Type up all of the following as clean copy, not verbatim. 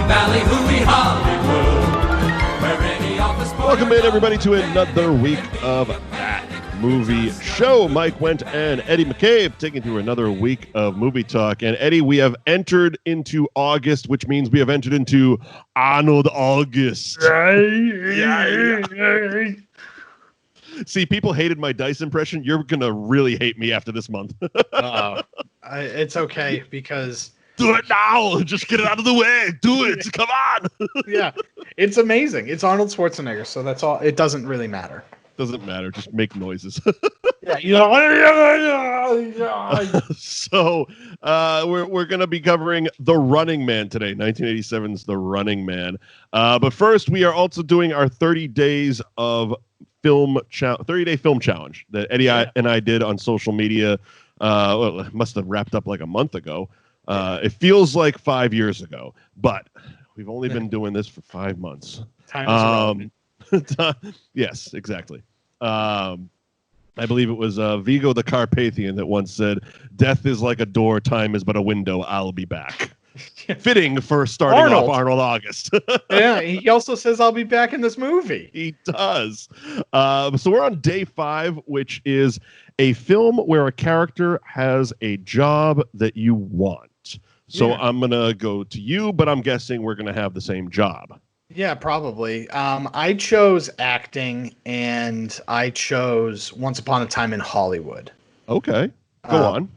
Valley, hooey Hollywood. Where any office boy Welcome in, everybody, to another week of That Movie Show. Mike Wendt and Eddie McCabe taking through another week of movie talk. And Eddie, we have entered into August, which means we have entered into Arnold August. Yeah. See, people hated my Dice impression. You're going to really hate me after this month. It's okay because... Do it now. Just get it out of the way. Do it. Come on. Yeah, it's amazing. It's Arnold Schwarzenegger, so that's all. It doesn't really matter. Doesn't matter. Just make noises. Yeah, you know. So we're going to be covering The Running Man today, 1987's The Running Man. But first, we are also doing our 30 days of 30-day film challenge that Eddie and I did on social media. Well, it must have wrapped up like a month ago. It feels like 5 years ago, but we've only been doing this for 5 months. Time is Yes, exactly. I believe it was Vigo the Carpathian that once said, "Death is like a door, time is but a window, I'll be back." Fitting for starting off Arnold August. Yeah, he also says, "I'll be back in this movie." He does. So we're on day 5, which is a film where a character has a job that you want. So I'm going to go to you, but I'm guessing we're going to have the same job. Yeah, probably. I chose acting, and I chose Once Upon a Time in Hollywood. Okay. Go on.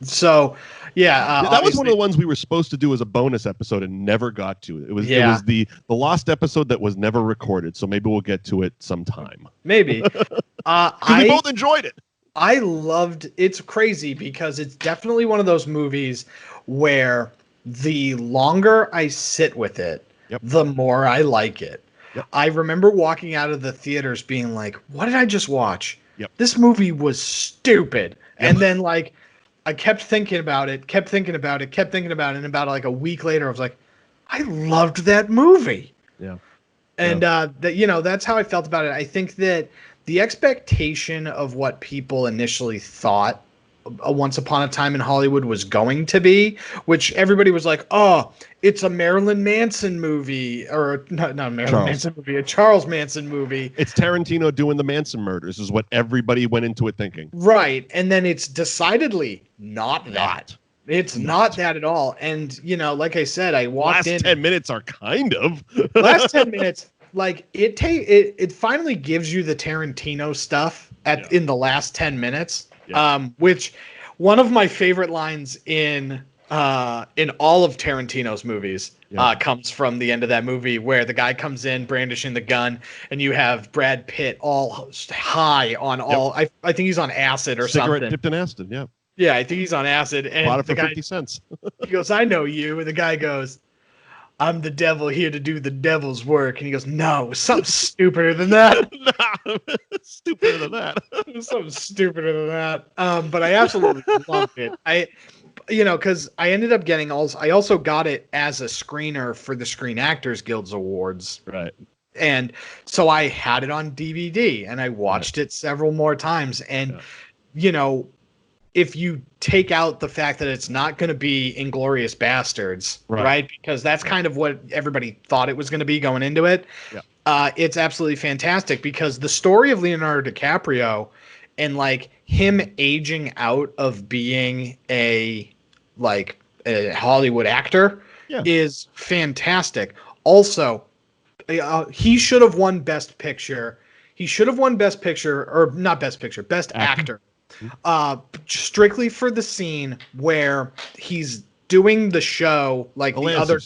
So, that was one of the ones we were supposed to do as a bonus episode and never got to. It was the lost episode that was never recorded, so maybe we'll get to it sometime. Maybe. We both enjoyed it. I loved it's crazy because it's definitely one of those movies where the longer I sit with it, the more I like it. Yep. I remember walking out of the theaters being like, what did I just watch? Yep. This movie was stupid. Yep. And then like I kept thinking about it, and about like a week later I was like, I loved that movie. Yeah. And that's how I felt about it. I think that the expectation of what people initially thought a Once Upon a Time in Hollywood was going to be, which everybody was like, oh, it's a Marilyn Manson movie, or not Marilyn Manson movie, a Charles Manson movie. It's Tarantino doing the Manson murders is what everybody went into it thinking. Right. And then it's decidedly not that. It's not that at all. And, like I said, I walked in. Last 10 minutes are kind of. Last 10 minutes. Like it finally gives you the Tarantino stuff in the last 10 minutes. Yeah. Which one of my favorite lines in all of Tarantino's movies comes from the end of that movie where the guy comes in brandishing the gun and you have Brad Pitt all high on all I think he's on acid or Cigarette something. Dipped in acid, yeah. Yeah, I think he's on acid. And bought it for 50 cents. He goes, I know you. And the guy goes, I'm the devil here to do the devil's work. And he goes, no, something stupider than that. Stupider than that. Something stupider than that. But I absolutely loved it. Because I ended up getting I also got it as a screener for the Screen Actors Guild's Awards. Right. And so I had it on DVD and I watched it several more times. And, if you take out the fact that it's not going to be Inglourious Bastards, right? Because that's kind of what everybody thought it was going to be going into it. Yeah. It's absolutely fantastic because the story of Leonardo DiCaprio and like him aging out of being a Hollywood actor is fantastic. Also, he should have won Best Picture. He should have won Best Picture, or not Best Picture, Best Actor. Strictly for the scene where he's doing the show like the other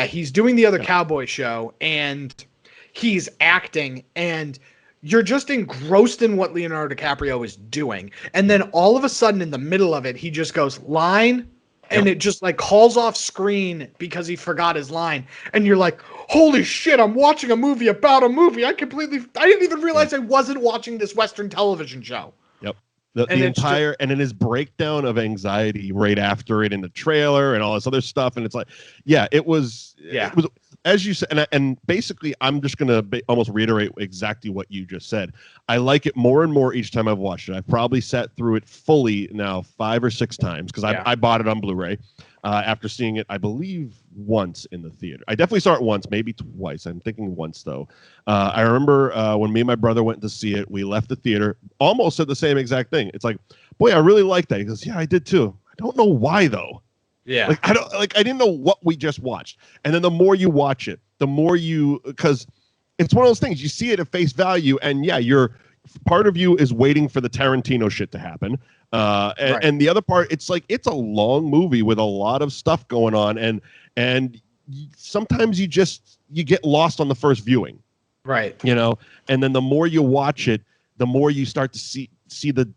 he's doing the other cowboy show and he's acting and you're just engrossed in what Leonardo DiCaprio is doing, and then all of a sudden in the middle of it he just goes line and it just like calls off screen because he forgot his line, and you're like, holy shit, I'm watching a movie about a movie. I didn't even realize I wasn't watching this Western television show. The entire and in his breakdown of anxiety right after it in the trailer and all this other stuff, and it's like, it was as you said, and basically I'm just gonna almost reiterate exactly what you just said. I like it more and more each time I've watched it. I've probably sat through it fully now 5 or 6 times because I bought it on Blu-ray. after seeing it, I believe, once in the theater. I definitely saw it once, maybe twice. I'm thinking once, though. I remember when me and my brother went to see it, we left the theater, almost said the same exact thing. It's like, boy, I really like that. He goes, yeah, I did too. I don't know why, though. Yeah. Like, I didn't know what we just watched. And then the more you watch it, the more because it's one of those things, you see it at face value, and yeah, part of you is waiting for the Tarantino shit to happen. And the other part, it's like, it's a long movie with a lot of stuff going on. And sometimes you get lost on the first viewing. Right. And then the more you watch it, the more you start to see the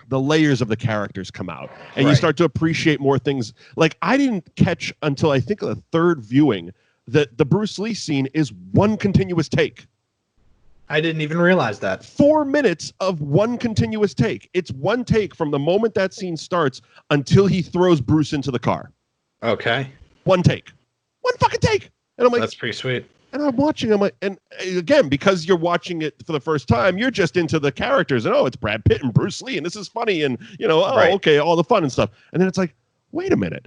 layers of the characters come out, and you start to appreciate more things. Like, I didn't catch until I think the third viewing that the Bruce Lee scene is one continuous take. I didn't even realize that. 4 minutes of one continuous take. It's one take from the moment that scene starts until he throws Bruce into the car. Okay. One take. One fucking take. And I'm like, that's pretty sweet. And I'm watching, I'm like, and again, because you're watching it for the first time, you're just into the characters, and it's Brad Pitt and Bruce Lee, and this is funny, and okay, all the fun and stuff. And then it's like, wait a minute,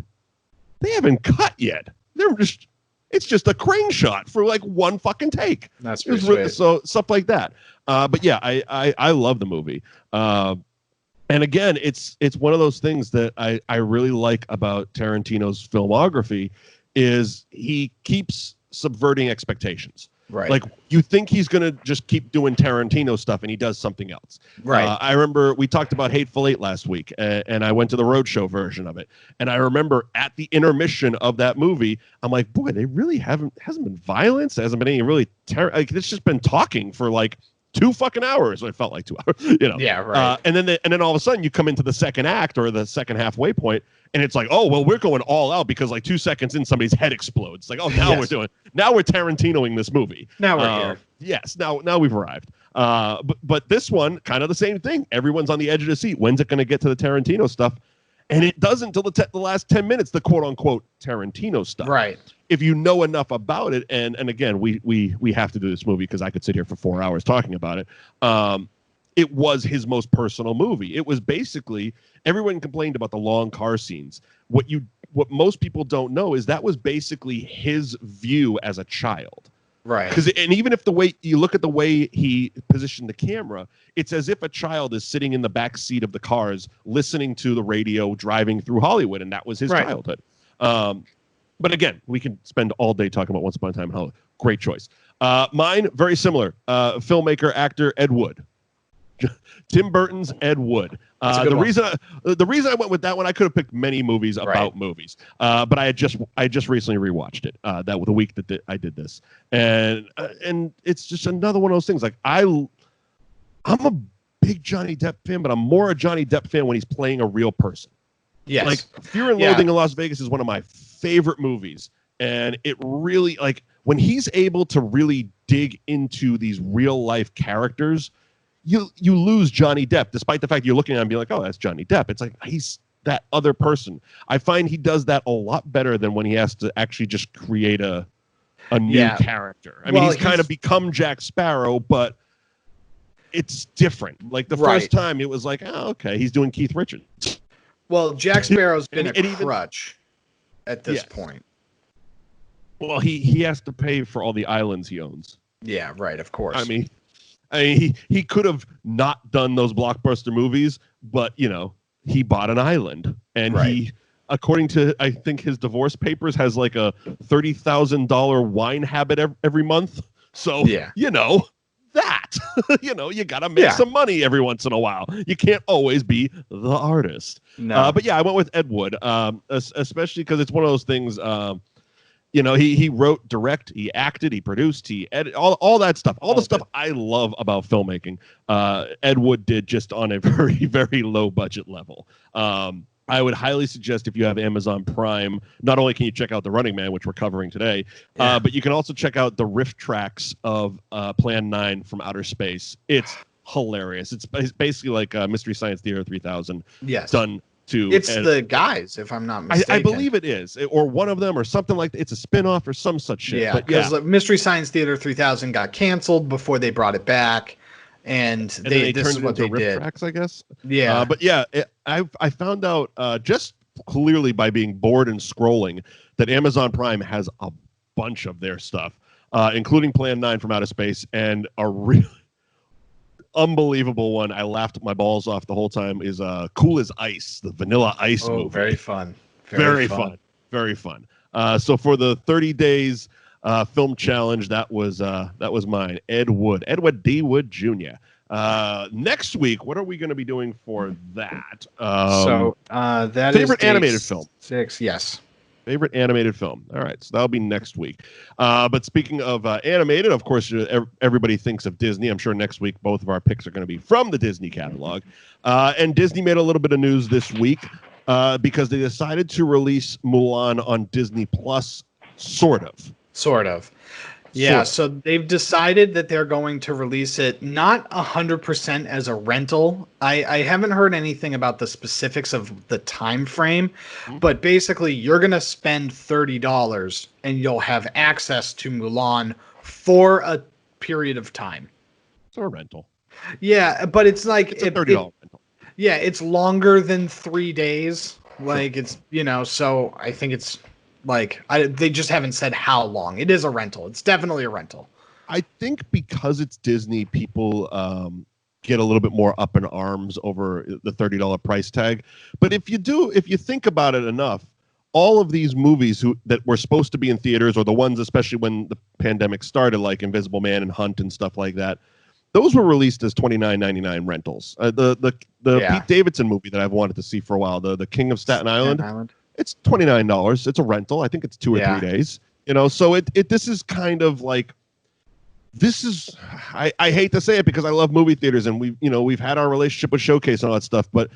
they haven't cut yet. It's just a crane shot for like one fucking take. That's pretty sweet. So stuff like that. But yeah, I love the movie. And again, it's one of those things that I really like about Tarantino's filmography is he keeps subverting expectations. Right. Like, you think he's going to just keep doing Tarantino stuff, and he does something else. Right. I remember we talked about Hateful Eight last week, and I went to the Roadshow version of it. And I remember at the intermission of that movie, I'm like, boy, they really hasn't been violence. There hasn't been any really like, it's just been talking for like 2 fucking hours. It felt like 2 hours, Yeah, right. And then all of a sudden you come into the second act or the second halfway point, and it's like, oh, well, we're going all out because like 2 seconds in, somebody's head explodes. Like, oh, now we're Tarantinoing this movie. Now we're here. Yes, now we've arrived. But this one, kind of the same thing. Everyone's on the edge of the seat. When's it going to get to the Tarantino stuff? And it doesn't until the last 10 minutes, the quote unquote Tarantino stuff. Right. If you know enough about it, and again, we have to do this movie because I could sit here for 4 hours talking about it. It was his most personal movie. It was basically, everyone complained about the long car scenes. What most people don't know is that was basically his view as a child. Right. And even if the way you look at the way he positioned the camera, it's as if a child is sitting in the back seat of the cars, listening to the radio, driving through Hollywood, and that was his childhood. But again, we can spend all day talking about Once Upon a Time in Hollywood. Great choice. Mine, very similar. Filmmaker, actor, Ed Wood. Tim Burton's Ed Wood. The reason I went with that one, I could have picked many movies about movies, but I just recently rewatched it. The week that I did this, and it's just another one of those things. Like, I'm a big Johnny Depp fan, but I'm more a Johnny Depp fan when he's playing a real person. Yes. Like, Fear and Loathing in Las Vegas is one of my favorite movies, and it really, like, when he's able to really dig into these real life characters, you lose Johnny Depp, despite the fact you're looking at him and be like, oh, that's Johnny Depp. It's like, he's that other person. I find he does that a lot better than when he has to actually just create a new character. I mean, he's kind of become Jack Sparrow, but it's different. Like, the first time, it was like, oh, okay, he's doing Keith Richards. Well, Jack Sparrow's been a crutch at this point. Well, he has to pay for all the islands he owns. Yeah, right, of course. I mean, he could have not done those blockbuster movies, but, he bought an island. And he, according to, I think, his divorce papers, has like a $30,000 wine habit every month. So, that, you got to make some money every once in a while. You can't always be the artist. No. But yeah, I went with Ed Wood, especially because it's one of those things, he wrote, direct, he acted, he produced, he edited, all that stuff. All the stuff I love about filmmaking, Ed Wood did, just on a very, very low budget level. I would highly suggest, if you have Amazon Prime, not only can you check out The Running Man, which we're covering today, but you can also check out the riff tracks of Plan 9 from Outer Space. It's hilarious. It's basically like Mystery Science Theater 3000 done to... It's the guys, if I'm not mistaken. I believe it is, or one of them, or something like that. It's a spin-off or some such shit. Yeah, because Mystery Science Theater 3000 got canceled before they brought it back. And they this is what they did. Tracks, I guess. Yeah, but yeah, I found out just clearly by being bored and scrolling that Amazon Prime has a bunch of their stuff, including Plan 9 from Outer Space, and a really unbelievable one. I laughed my balls off the whole time. Is Cool as Ice, the Vanilla Ice movie. Very fun. Very fun. Very fun. So for the 30 days film challenge, that was mine. Edward D. Wood Jr. Next week, what are we going to be doing for that? That favorite is animated film. 6, yes. Favorite animated film. All right, so that'll be next week. But speaking of animated, of course, everybody thinks of Disney. I'm sure next week both of our picks are going to be from the Disney catalog. And Disney made a little bit of news this week because they decided to release Mulan on Disney Plus, sort of. Yeah, so they've decided that they're going to release it not 100% as a rental. I haven't heard anything about the specifics of the time frame, but basically you're going to spend $30 and you'll have access to Mulan for a period of time. It's a rental. Yeah, but it's like it's a $30 rental. Yeah, it's longer than 3 days. Like it's, so I think it's like they just haven't said how long. It is a rental. It's definitely a rental. I think because it's Disney, people get a little bit more up in arms over the $30 price tag. But if you think about it enough, all of these movies that were supposed to be in theaters, or the ones especially when the pandemic started, like Invisible Man and Hunt and stuff like that, those were released as $29.99 rentals. The Pete Davidson movie that I've wanted to see for a while, the King of Staten Island. It's $29. It's a rental. I think it's 2 or 3 days. So this is kind of like, I hate to say it because I love movie theaters and we've had our relationship with Showcase and all that stuff, but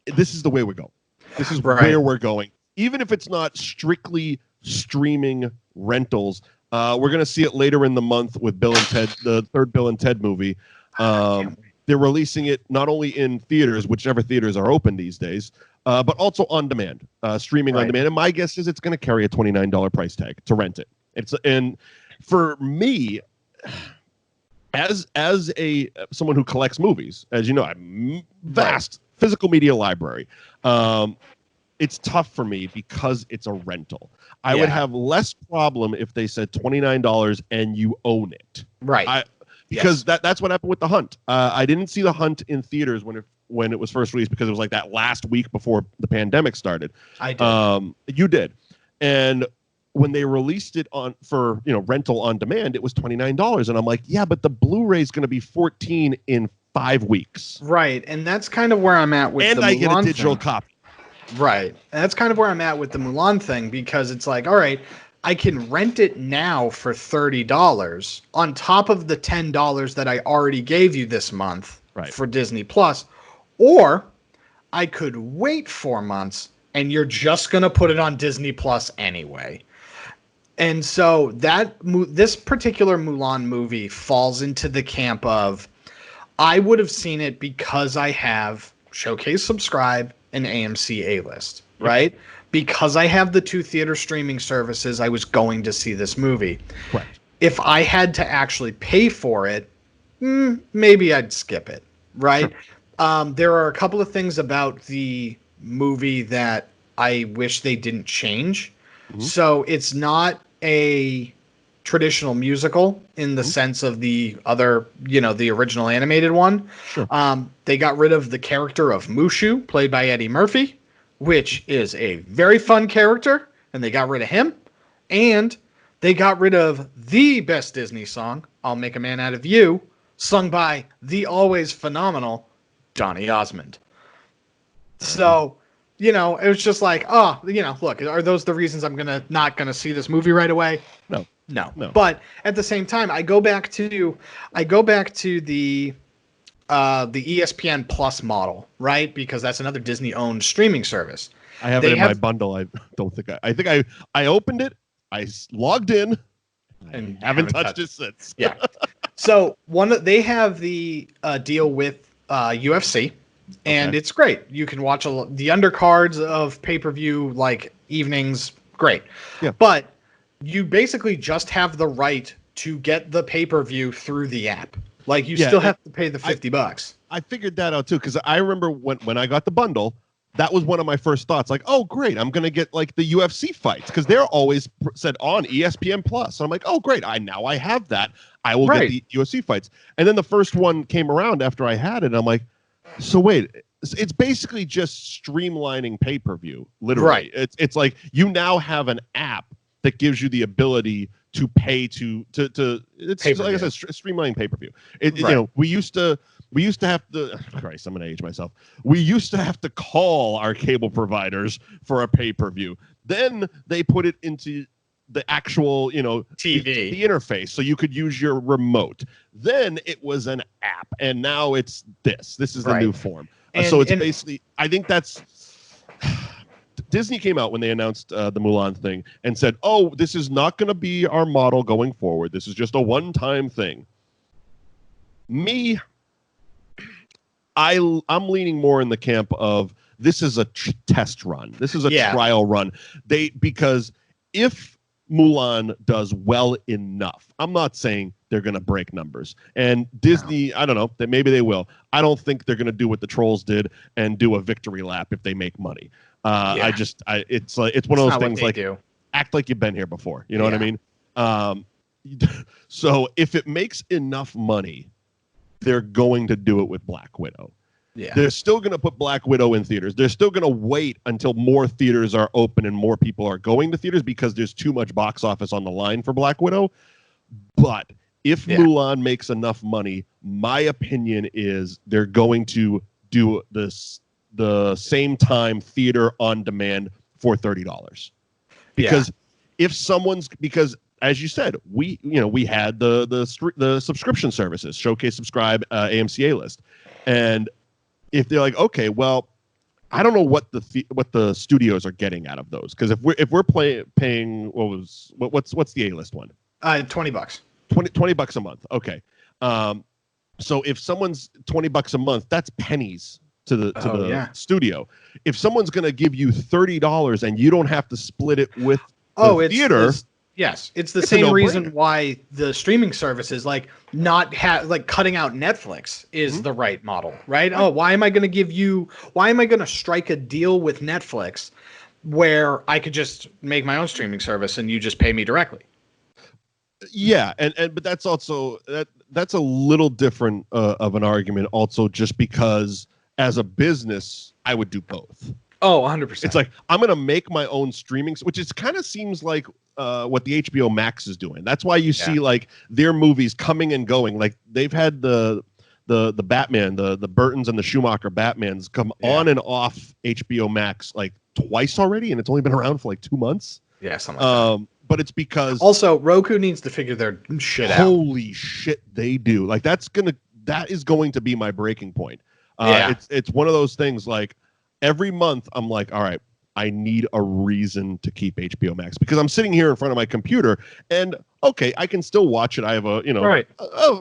this is the way we go. This is where we're going. Even if it's not strictly streaming rentals, we're going to see it later in the month with Bill and Ted, the third Bill and Ted movie. They're releasing it not only in theaters, whichever theaters are open these days, but also on demand, streaming on demand. And my guess is it's going to carry a $29 price tag to rent it. And for me, as someone who collects movies, as you know, I'm vast physical media library. It's tough for me because it's a rental. I would have less problem if they said $29 and you own it. Right. Because that's what happened with The Hunt. I didn't see The Hunt in theaters when it was first released because it was like that last week before the pandemic started. I did. You did. And when they released it for rental on demand, it was $29. And I'm like, yeah, but the Blu-ray is going to be $14 in 5 weeks. Right. And that's kind of where I'm at with the Mulan thing. And I get a digital copy. Right. And that's kind of where I'm at with the Mulan thing, because it's like, all right, I can rent it now for $30 on top of the $10 that I already gave you this month for Disney Plus, or I could wait 4 months and you're just going to put it on Disney Plus anyway. And so this particular Mulan movie falls into the camp of, I would have seen it because I have Showcase Subscribe and AMC A-List, right? Because I have the 2 theater streaming services, I was going to see this movie. Right. If I had to actually pay for it, maybe I'd skip it, right? Sure. There are a couple of things about the movie that I wish they didn't change. Mm-hmm. So it's not a traditional musical in the sense of the other, the original animated one. Sure. They got rid of the character of Mushu, played by Eddie Murphy, which is a very fun character, and they got rid of him. And they got rid of the best Disney song, I'll Make a Man Out of You, sung by the always phenomenal Donny Osmond. So, it was just like, look, are those the reasons I'm not gonna see this movie right away? No. But at the same time, I go back to the ESPN Plus model, right? Because that's another Disney-owned streaming service. I have it in my bundle. I don't think I think I opened it, I logged in, and haven't touched it since. Yeah. So they have the deal with UFC, and it's great. You can watch the undercards of pay-per-view like evenings. Great. Yeah. But you basically just have the right to get the pay-per-view through the app. Like you still have to pay the $50. I figured that out too, because I remember when I got the bundle, that was one of my first thoughts. Like, oh, great, I'm gonna get like the UFC fights because they're always said on ESPN Plus. So I'm like, oh, great, I have that. I will get the UFC fights. And then the first one came around after I had it. And I'm like, so wait, it's basically just streamlining pay-per-view. Literally, right? It's like you now have an app that gives you the ability to pay to it's like I said, streamlining pay-per-view. You know, we used to have to, Christ, I'm going to age myself. We used to have to call our cable providers for a pay-per-view. Then they put it into the actual, you know, TV, the interface, so you could use your remote. Then it was an app, and now it's this. This is the new form. So it's basically, I think that's Disney came out when they announced the Mulan thing and said, "Oh, this is not going to be our model going forward. This is just a one-time thing." I'm leaning more in the camp of this is a test run. This is a trial run. Because if Mulan does well enough, I'm not saying they're going to break numbers. And Disney, I don't know, that maybe they will. I don't think they're going to do what the Trolls did and do a victory lap if they make money. It's one of those things like act like you've been here before. You know what I mean? So if it makes enough money, they're going to do it with Black Widow. Yeah. They're still going to put Black Widow in theaters. They're still going to wait until more theaters are open and more people are going to theaters because there's too much box office on the line for Black Widow. But if Mulan makes enough money, my opinion is they're going to do the same time theater on demand for $30. Because because as you said, we had the subscription services, Showcase, Subscribe, AMC A-List, and if they're like, okay, well, I don't know what the studios are getting out of those, because if we're paying what's the A-List one? $20. $20 a month. Okay, so if someone's $20 a month, that's pennies to the studio. If someone's going to give you $30 and you don't have to split it with the theater. Yes, it's the same reason why the streaming services like cutting out Netflix is the right model, right? Oh, why am I going to strike a deal with Netflix where I could just make my own streaming service and you just pay me directly? Yeah, but that's also that's a little different of an argument also, just because as a business I would do both. Oh, 100%. It's like, I'm going to make my own streaming, which is kind of seems like what the HBO Max is doing. That's why you see like their movies coming and going. Like they've had the Batman, the Burtons and the Schumacher Batmans come on and off HBO Max like twice already, and it's only been around for like 2 months. Yeah, something like that. But it's because also Roku needs to figure their shit out. Holy shit, they do. Like that is going to be my breaking point. It's one of those things like, every month, I'm like, all right, I need a reason to keep HBO Max, because I'm sitting here in front of my computer and okay, I can still watch it. I have a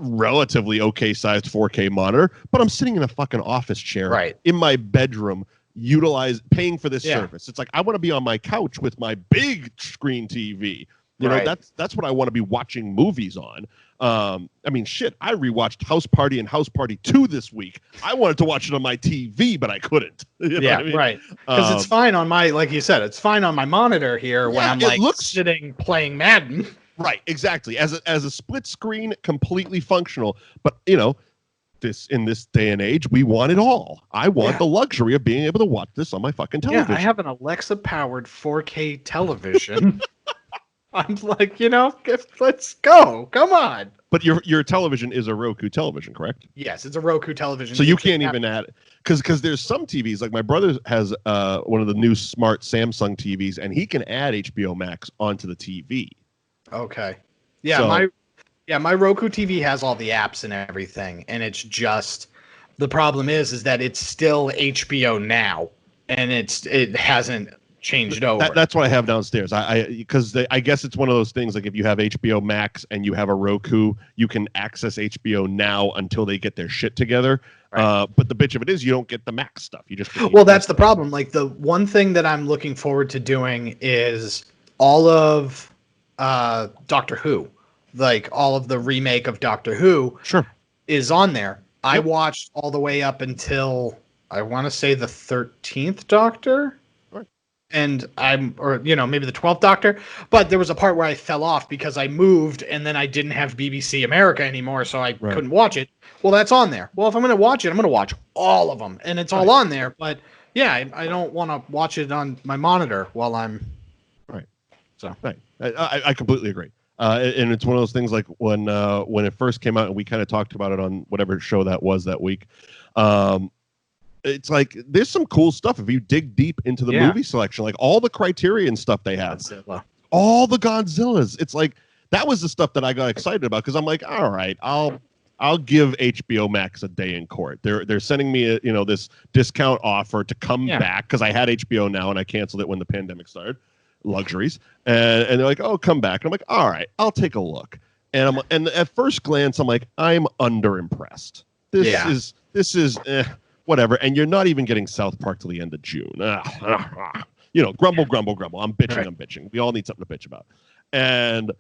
relatively okay sized 4K monitor, but I'm sitting in a fucking office chair in my bedroom, paying for this service. It's like, I want to be on my couch with my big screen TV. You know, that's what I want to be watching movies on. I mean, shit, I rewatched House Party and House Party 2 this week. I wanted to watch it on my TV, but I couldn't. You know what I mean? Right. Because it's fine on my, like you said, it's fine on my monitor here when I'm sitting playing Madden. Right, exactly. As a split screen, completely functional. But, you know, in this day and age, we want it all. I want the luxury of being able to watch this on my fucking television. Yeah, I have an Alexa-powered 4K television. I'm like, let's go. Come on. But your television is a Roku television, correct? Yes, it's a Roku television. So you can't even add it. Because there's some TVs, like my brother has one of the new smart Samsung TVs, and he can add HBO Max onto the TV. Okay. Yeah, my Roku TV has all the apps and everything, and it's just, the problem is that it's still HBO Now, and it hasn't changed over. That's what I have downstairs. Because I guess it's one of those things, like if you have HBO Max and you have a Roku, you can access HBO Now until they get their shit together. Right. But the bitch of it is you don't get the Max stuff. You just that's the problem. Like the one thing that I'm looking forward to doing is all of Doctor Who, like all of the remake of Doctor Who. Sure. Is on there. I watched all the way up until I want to say the 13th Doctor. Right. And maybe the 12th Doctor, but there was a part where I fell off because I moved and then I didn't have BBC America anymore, so I couldn't watch it. Well, that's on there. Well, if I'm going to watch it, I'm going to watch all of them, and it's all on there. But yeah, I don't want to watch it on my monitor while I'm right. So right. I completely agree. And it's one of those things like when it first came out and we kind of talked about it on whatever show that was that week. It's like there's some cool stuff if you dig deep into the movie selection, like all the Criterion stuff they have, all the Godzillas. It's like that was the stuff that I got excited about because I'm like, all right, I'll give HBO Max a day in court. They're sending me this discount offer to come back because I had HBO Now and I canceled it when the pandemic started. Luxuries, and they're like, oh, come back. And I'm like, all right, I'll take a look. And at first glance, I'm like, I'm underimpressed. This is whatever. And you're not even getting South Park till the end of June. Grumble, grumble, grumble. I'm bitching. We all need something to bitch about. And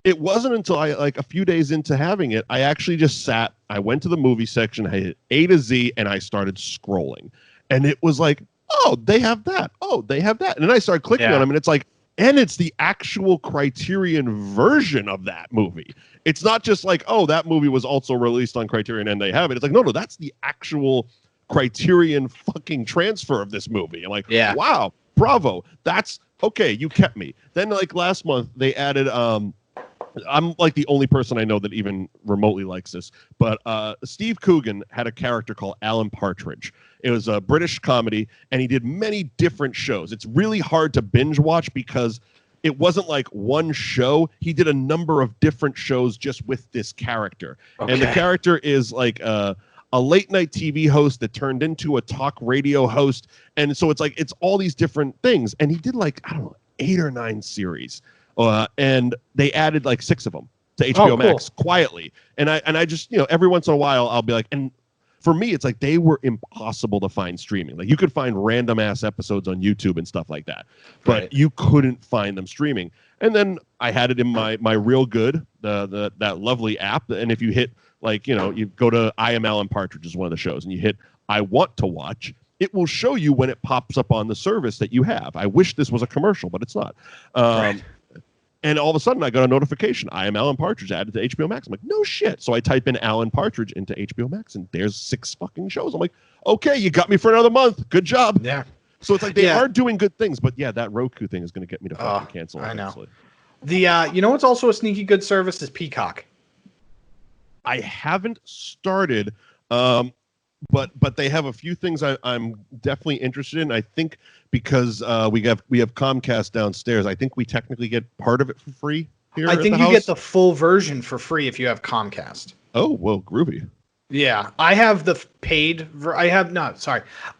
it wasn't until a few days into having it, I actually just sat. I went to the movie section, I hit A to Z, and I started scrolling. And it was like, oh, they have that. Oh, they have that. And then I started clicking on them, and it's like, and it's the actual Criterion version of that movie. It's not just like, oh, that movie was also released on Criterion and they have it. It's like, no, that's the actual Criterion fucking transfer of this movie. I'm like, wow, bravo. That's okay. You kept me. Then like last month they added, I'm like the only person I know that even remotely likes this, but Steve Coogan had a character called Alan Partridge. It was a British comedy, and he did many different shows. It's really hard to binge watch because it wasn't like one show. He did a number of different shows just with this character. Okay. And the character is like a late night TV host that turned into a talk radio host. And so it's like, it's all these different things. And he did like, I don't know, 8 or 9 series. And they added like 6 of them to HBO Max quietly. And I just, every once in a while I'll be like, and for me, it's like they were impossible to find streaming. Like you could find random ass episodes on YouTube and stuff like that, but you couldn't find them streaming. And then I had it in my Real Good, that lovely app. And if you hit you go to I Am Alan Partridge is one of the shows, and you hit I Want to Watch, it will show you when it pops up on the service that you have. I wish this was a commercial, but it's not. And all of a sudden, I got a notification. I Am Alan Partridge added to HBO Max. I'm like, no shit. So I type in Alan Partridge into HBO Max, and there's 6 fucking shows. I'm like, okay, you got me for another month. Good job. Yeah. So it's like they are doing good things, but that Roku thing is going to get me to fucking cancel. I know. Honestly. The what's also a sneaky good service is Peacock. I haven't started, but they have a few things I'm definitely interested in. I think because we have Comcast downstairs, I think we technically get part of it for free here. I think you get the full version for free if you have Comcast. Oh, well, groovy. Yeah, I have the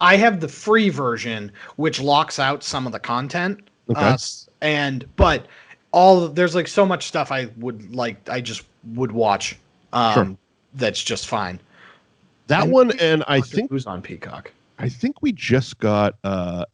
I have the free version, which locks out some of the content. Okay. But there's like so much stuff I just would watch. That's just fine. That one, and I think who's on Peacock. I think we just got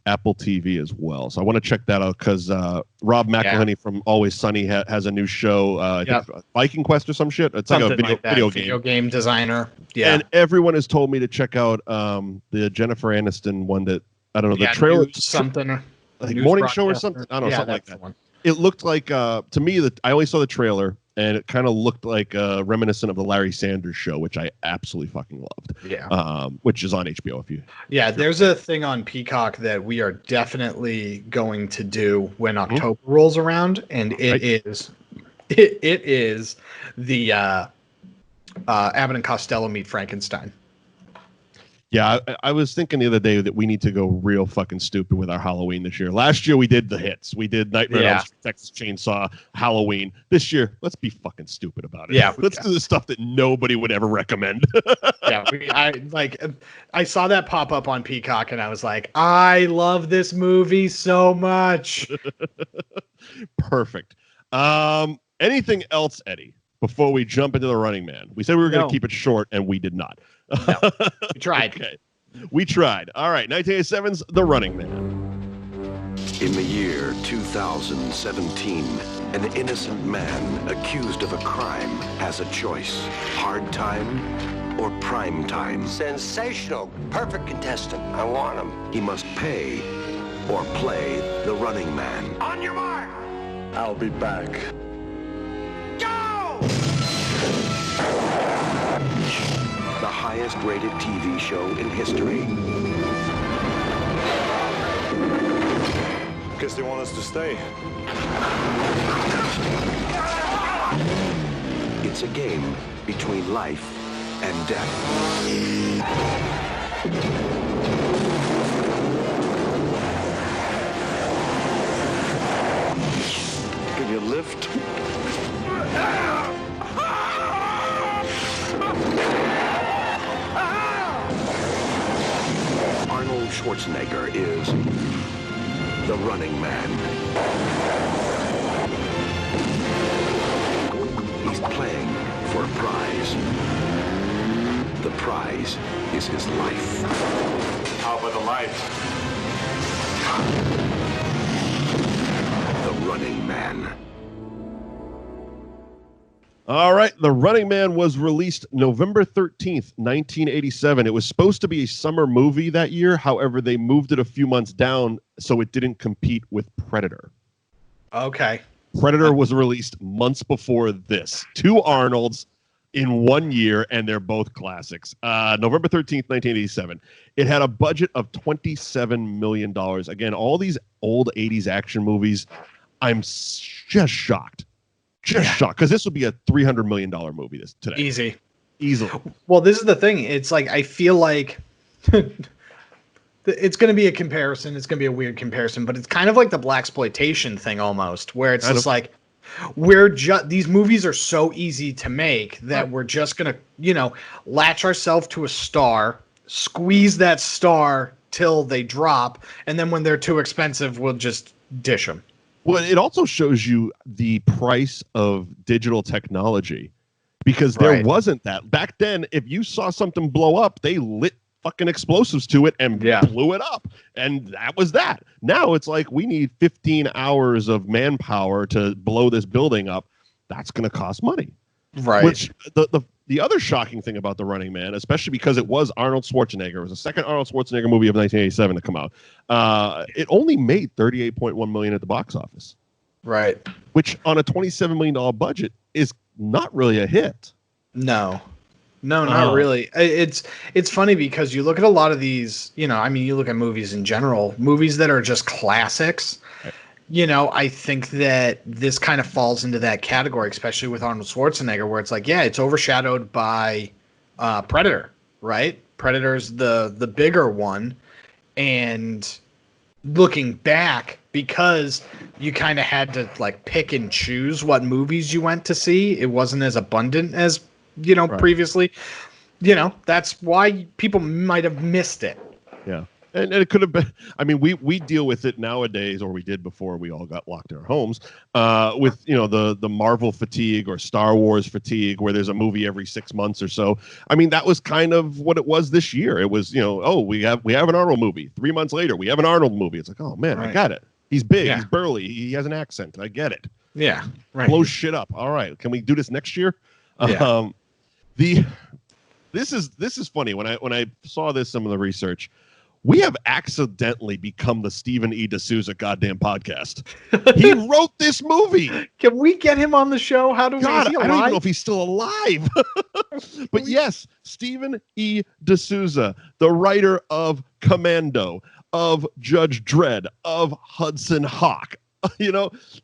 Apple TV as well, so I want to check that out because Rob McElhenney from Always Sunny has a new show, I think Viking Quest or some shit. It's something like a video game designer. Yeah, and everyone has told me to check out the Jennifer Aniston one that I don't know the trailer something like morning show or something. I don't know, something like that. One. It looked like to me that I only saw the trailer. And it kind of looked like reminiscent of the Larry Sanders Show, which I absolutely fucking loved. Yeah. Which is on HBO. There's a thing on Peacock that we are definitely going to do when October rolls around, and it is the Abbott and Costello Meet Frankenstein. Yeah, I was thinking the other day that we need to go real fucking stupid with our Halloween this year. Last year we did the hits. We did Nightmare on Elm Street, Texas Chainsaw, Halloween. This year, let's be fucking stupid about it. Yeah, let's do the stuff that nobody would ever recommend. I saw that pop up on Peacock, and I was like, I love this movie so much. Perfect. Anything else, Eddie? Before we jump into the Running Man, we said we were going to keep it short, and we did not. No, we tried. Okay. We tried. All right, 1987's The Running Man. In the year 2017, an innocent man accused of a crime has a choice: hard time or prime time. Sensational. Perfect contestant. I want him. He must pay or play the running man. On your mark. I'll be back. Go! The highest rated TV show in history. Guess they want us to stay. It's a game between life and death. Give you a lift? Arnold Schwarzenegger is the running man. He's playing for a prize. The prize is his life. How about the light? The running man. All right, The Running Man was released November 13th, 1987. It was supposed to be a summer movie that year. However, they moved it a few months down so it didn't compete with Predator. Okay. Predator was released months before this. Two Arnolds in 1 year, and they're both classics. November 13th, 1987. It had a budget of $27 million. Again, all these old 80s action movies, I'm just shocked. Shocked, because this would be a $300 million movie today. Easily. Well, this is the thing. It's like, I feel like it's going to be a comparison. It's going to be a weird comparison, but it's kind of like the blaxploitation thing almost, where it's just like, these movies are so easy to make that we're just going to, latch ourselves to a star, squeeze that star till they drop, and then when they're too expensive, we'll just dish them. Well, it also shows you the price of digital technology, because there wasn't that. Back then, if you saw something blow up, they lit fucking explosives to it and blew it up. And that was that. Now it's like, we need 15 hours of manpower to blow this building up. That's going to cost money. Right. Which the other shocking thing about The Running Man, especially because it was Arnold Schwarzenegger, it was the second Arnold Schwarzenegger movie of 1987 to come out. It only made $38.1 million at the box office. Right. Which on a $27 million budget is not really a hit. No, not really. It's funny because you look at a lot of these, you look at movies in general, movies that are just classics. I think that this kind of falls into that category, especially with Arnold Schwarzenegger, where it's like, it's overshadowed by Predator, right? Predator's the bigger one. And looking back, because you kind of had to like pick and choose what movies you went to see, it wasn't as abundant as, previously. That's why people might have missed it. Yeah. And it could have been, we deal with it nowadays, or we did before we all got locked in our homes, with, the Marvel fatigue or Star Wars fatigue, where there's a movie every 6 months or so. That was kind of what it was this year. It was, we have an Arnold movie. 3 months later, we have an Arnold movie. It's like, oh man, I got it. He's big, he's burly, he has an accent. I get it. Yeah. Right. Blows shit up. All right. Can we do this next year? Yeah. This is funny. When I saw some of the research, we have accidentally become the Stephen E. D'Souza goddamn podcast. He wrote this movie. Can we get him on the show? How do we? God, I don't even know if he's still alive. But yes, Stephen E. D'Souza, the writer of Commando, of Judge Dredd, of Hudson Hawk.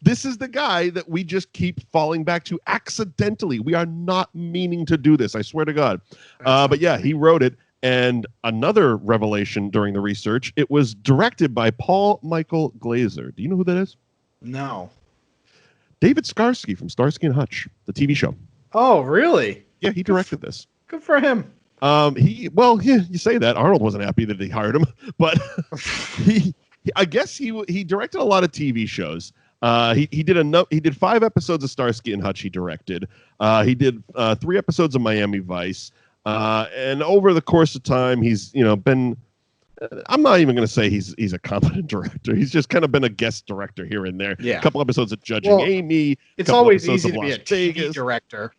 This is the guy that we just keep falling back to accidentally. We are not meaning to do this, I swear to God. But yeah, he wrote it. And another revelation during the research, it was directed by Paul Michael Glaser. Do you know who that is? No. David Skarsky from Starsky and Hutch, the TV show. Oh, really? Yeah, he directed this. Good for him. You say that. Arnold wasn't happy that they hired him, but I guess he directed a lot of TV shows. He did 5 episodes of Starsky and Hutch. He directed. He did 3 episodes of Miami Vice. And over the course of time, he's been. I'm not even going to say he's a competent director. He's just kind of been a guest director here and there. Yeah. A couple episodes of Judging Amy. It's always easy to be a TV director.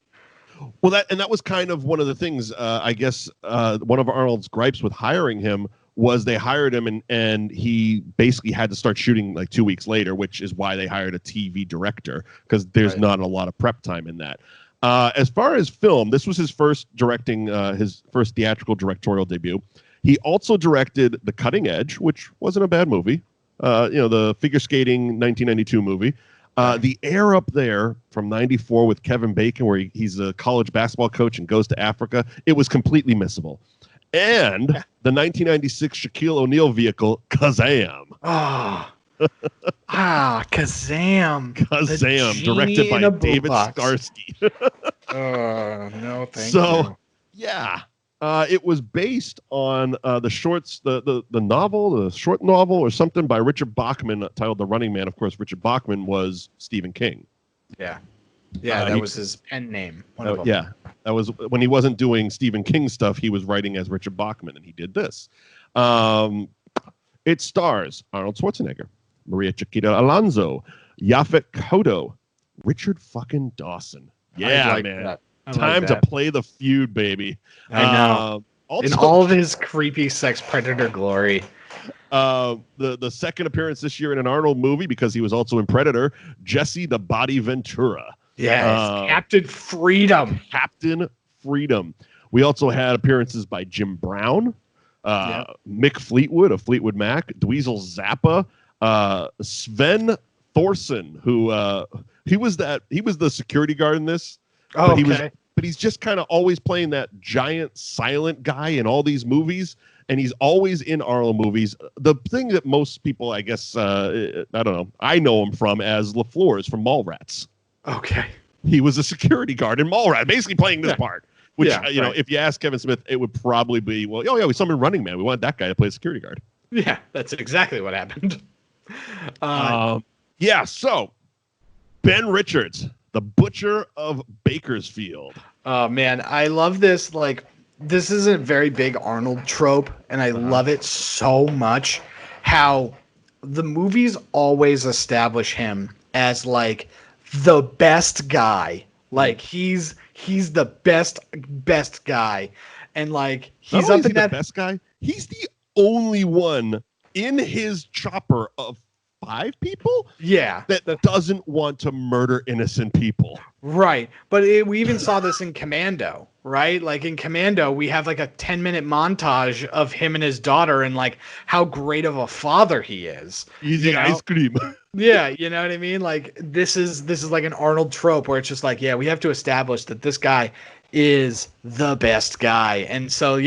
Well, that was kind of one of the things. I guess one of Arnold's gripes with hiring him was they hired him and he basically had to start shooting like 2 weeks later, which is why they hired a TV director, because there's not a lot of prep time in that. As far as film, this was his first theatrical directorial debut. He also directed The Cutting Edge, which wasn't a bad movie. The figure skating 1992 movie. The Air Up There from 94 with Kevin Bacon, where he's a college basketball coach and goes to Africa. It was completely missable. And the 1996 Shaquille O'Neal vehicle, Kazam. Kazam. Kazam, directed by David Starsky. No, thank you. Yeah. It was based on the shorts, the short novel or something by Richard Bachman titled The Running Man. Of course, Richard Bachman was Stephen King. Yeah. Yeah, that was his pen name. Yeah, that was when he wasn't doing Stephen King stuff. He was writing as Richard Bachman, and he did this. It stars Arnold Schwarzenegger, Maria Chiquita Alonso, Yaphet Kotto, Richard fucking Dawson. Yeah, man. Time to play the feud, baby. I know. In all of his creepy sex predator glory. The second appearance this year in an Arnold movie, because he was also in Predator, Jesse the Body Ventura. Yes, Captain Freedom. Captain Freedom. We also had appearances by Jim Brown, Mick Fleetwood of Fleetwood Mac, Dweezil Zappa, Sven Thorson, who he was the security guard in this. But he's just kind of always playing that giant silent guy in all these movies, and he's always in Arnold movies. The thing that most people, I guess, I don't know, I know him from as LaFleurs from Mallrats. Okay. He was a security guard in Mallrats, basically playing this part. Which, if you ask Kevin Smith, it would probably be, we summoned Running Man. We want that guy to play security guard. Yeah, that's exactly what happened. So Ben Richards, the Butcher of Bakersfield. Oh, man, I love this. Like, this is a very big Arnold trope, and I love it so much. How the movies always establish him as, like, the best guy. Like, he's the best guy. And, like, he's up in that... the best guy, he's the only one in his chopper of 5 people that doesn't want to murder innocent people. Right. But we even saw this in Commando, right? Like in Commando, we have like a 10-minute montage of him and his daughter and like how great of a father he is. Eating ice cream. Yeah, you know what I mean? Like this is like an Arnold trope where it's just like, we have to establish that this guy is the best guy. And so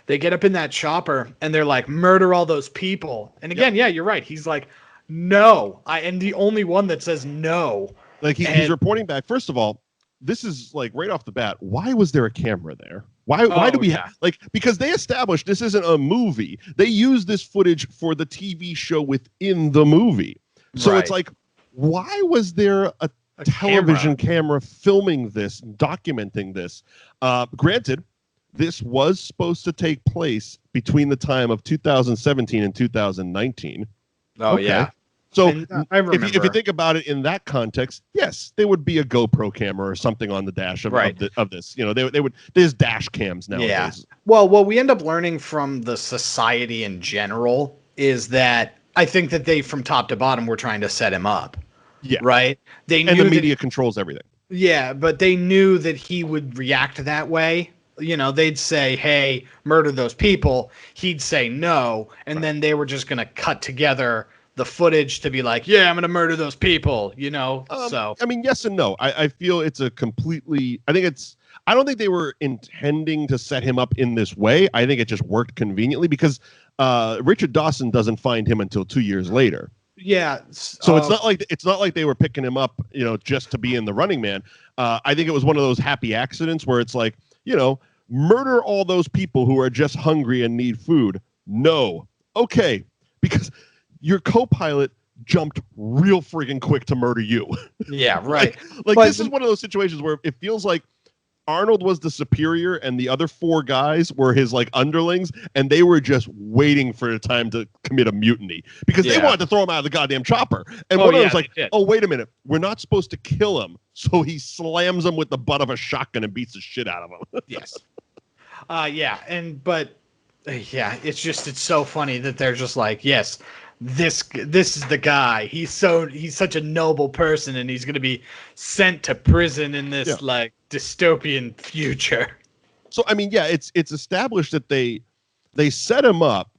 they get up in that chopper and they're like, murder all those people. And again, you're right. He's like, no, I am the only one that says no. Like he's reporting back. First of all, this is like right off the bat. Why was there a camera there? Why do we have because they established this isn't a movie. They use this footage for the TV show within the movie. So it's like, why was there a television camera filming this, documenting this? Granted, this was supposed to take place between the time of 2017 and 2019. Oh, okay. Yeah. So if you think about it in that context, yes, there would be a GoPro camera or something on the dash of this. You know, they would. There's dash cams nowadays. Yeah. Well, what we end up learning from the society in general is that I think that they, from top to bottom, were trying to set him up. Yeah. Right. They knew and the media controls everything. Yeah, but they knew that he would react that way. You know, they'd say, hey, murder those people. He'd say no. And then they were just going to cut together the footage to be like, I'm going to murder those people, you know? I mean, yes and no. I feel it's a completely, I don't think they were intending to set him up in this way. I think it just worked conveniently because Richard Dawson doesn't find him until 2 years later. Yeah. So it's not like they were picking him up, you know, just to be in The Running Man. I think it was one of those happy accidents where it's like, you know, murder all those people who are just hungry and need food. No. Okay. Because your co-pilot jumped real friggin' quick to murder you. Yeah, right. like this is one of those situations where it feels like Arnold was the superior and the other 4 guys were his like underlings, and they were just waiting for the time to commit a mutiny because they wanted to throw him out of the goddamn chopper. And one of them was like, oh, wait a minute, we're not supposed to kill him. So he slams him with the butt of a shotgun and beats the shit out of him. Yes. It's so funny that they're just like, yes, this is the guy. He's such a noble person, and he's going to be sent to prison in this like dystopian future. So I mean, it's established that they set him up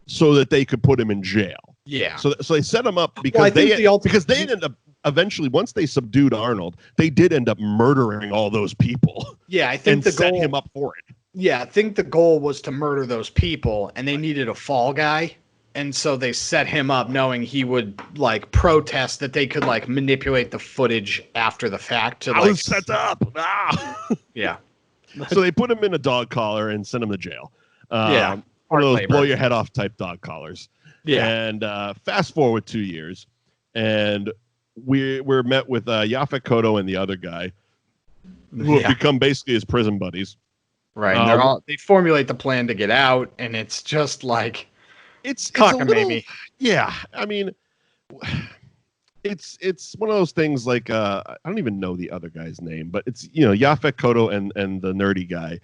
so that they could put him in jail. Yeah. So they set him up because they ended up eventually, once they subdued Arnold, they did end up murdering all those people. Yeah, I think the set goal, him up for it. Yeah, I think the goal was to murder those people, and they needed a fall guy. And so they set him up knowing he would like protest that they could like manipulate the footage after the fact to I was set up. Yeah. So they put him in a dog collar and sent him to jail. One of those blow your head off type dog collars. Yeah. And fast forward 2 years, and we're met with Yaphet Kotto and the other guy, who have become basically his prison buddies. Right. They formulate the plan to get out, and it's just like it's cockamamie. Yeah, I mean, it's one of those things like I don't even know the other guy's name, but it's Yaphet Kotto and the nerdy guy,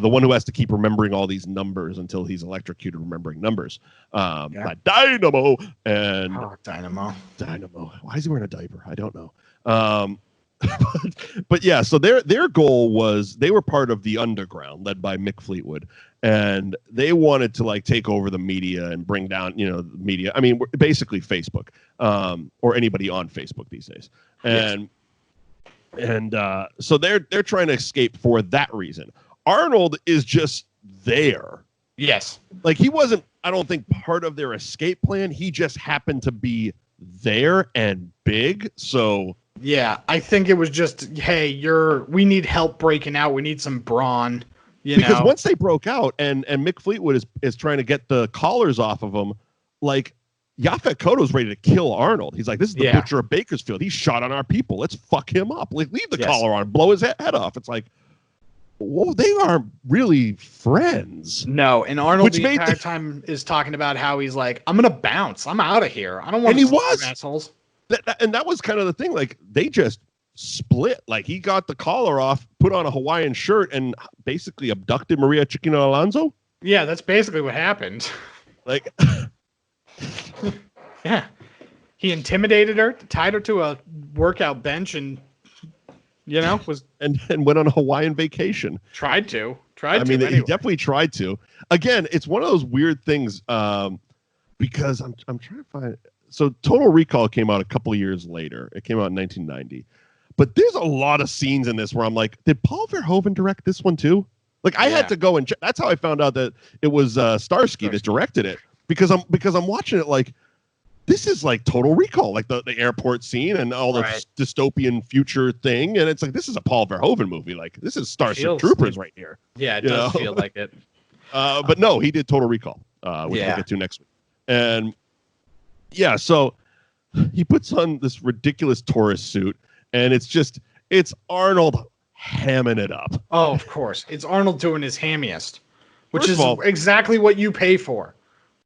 the one who has to keep remembering all these numbers until he's electrocuted remembering numbers. Dynamo and Dynamo. Why is he wearing a diaper? I don't know. But yeah, so their goal was they were part of the underground led by Mick Fleetwood, and they wanted to like take over the media and bring down the media. I mean, basically Facebook, or anybody on Facebook these days, and so they're trying to escape for that reason. Arnold is just there. Yes, like he wasn't, I don't think, part of their escape plan. He just happened to be there and big. So yeah, I think it was just, hey, we need help breaking out. We need some brawn. Because once they broke out and Mick Fleetwood is trying to get the collars off of them, like Yaphet Kotto's ready to kill Arnold. He's like, this is the butcher of Bakersfield. He shot on our people. Let's fuck him up. Like, leave the collar on, blow his head off. It's like, well, they aren't really friends. No, and Arnold the entire time is talking about how he's like, I'm gonna bounce. I'm out of here. I don't want to see assholes. And that was kind of the thing. Like, they just split. Like, he got the collar off, put on a Hawaiian shirt, and basically abducted Maria Chiquina Alonso. Yeah, that's basically what happened. Like, yeah, he intimidated her, tied her to a workout bench, and was and went on a Hawaiian vacation. Tried to. He definitely tried to. Again, it's one of those weird things. Because I'm trying to find. So Total Recall came out a couple of years later. It came out in 1990. But there's a lot of scenes in this where I'm like, did Paul Verhoeven direct this one too? Like, I had to go and check. That's how I found out that it was Starsky that directed it. Because I'm watching it like, this is like Total Recall, like the airport scene and all the dystopian future thing. And it's like, this is a Paul Verhoeven movie. Like, this is Starship Troopers right here. Yeah, it does feel like it. But no, he did Total Recall, which we'll get to next week. And yeah, so he puts on this ridiculous tourist suit, and it's Arnold hamming it up. Oh, of course. It's Arnold doing his hammiest, which is exactly what you pay for.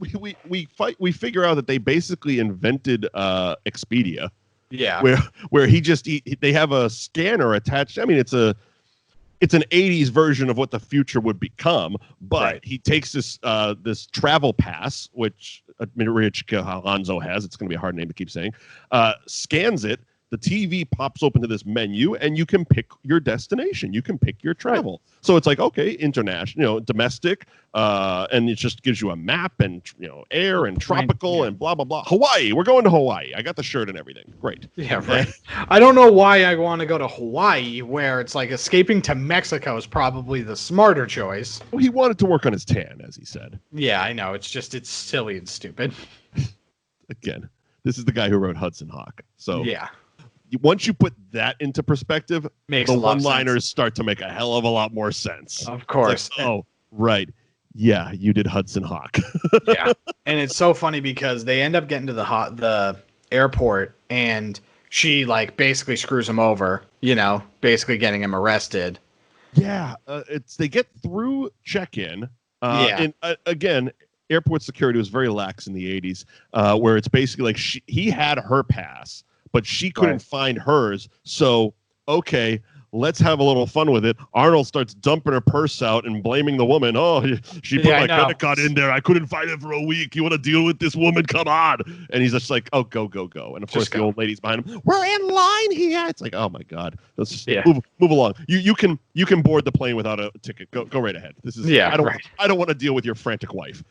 We figure out that they basically invented Expedia. Yeah. Where they have a scanner attached. I mean, it's an 80s version of what the future would become, but he takes this travel pass, which Maria Chiquina Alonso has. It's going to be a hard name to keep saying. Scans it. The TV pops open to this menu, and you can pick your destination. You can pick your travel. So it's like, okay, international, domestic, and it just gives you a map and air and tropical and blah blah blah. Hawaii, we're going to Hawaii. I got the shirt and everything. Great. Yeah, right. I don't know why I want to go to Hawaii, where it's like escaping to Mexico is probably the smarter choice. Well, he wanted to work on his tan, as he said. Yeah, I know. It's silly and stupid. Again, this is the guy who wrote Hudson Hawk. So yeah. Once you put that into perspective, the one-liners start to make a hell of a lot more sense. Of course. Like, oh, right. Yeah, you did Hudson Hawk. Yeah. And it's so funny because they end up getting to the airport, and she like basically screws him over, basically getting him arrested. Yeah, they get through check-in. Yeah. And again, airport security was very lax in the 80s, where it's basically like he had her pass, but she couldn't find hers. So, okay, let's have a little fun with it. Arnold starts dumping her purse out and blaming the woman. Oh, she put my credit card in there. I couldn't find it for a week. You want to deal with this woman? Come on. And he's just like, oh, go. And of course, the old lady's behind him. We're in line here. It's like, oh my God. Let's just move along. You can board the plane without a ticket. Go right ahead. This is I don't want to deal with your frantic wife.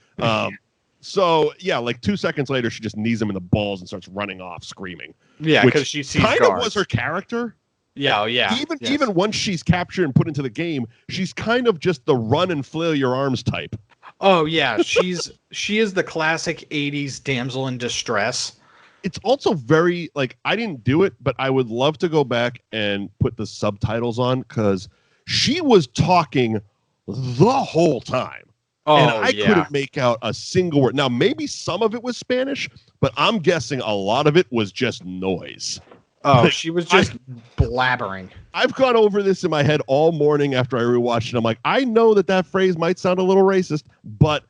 So yeah, like 2 seconds later, she just knees him in the balls and starts running off screaming. Yeah, because she sees kind of was her character. Yeah. Even once she's captured and put into the game, she's kind of just the run and flail your arms type. Oh yeah, she is the classic 80s damsel in distress. It's also very like, I didn't do it, but I would love to go back and put the subtitles on because she was talking the whole time. Oh, and I couldn't make out a single word. Now, maybe some of it was Spanish, but I'm guessing a lot of it was just noise. Oh, she was just blabbering. I've gone over this in my head all morning after I rewatched it. I'm like, I know that phrase might sound a little racist, but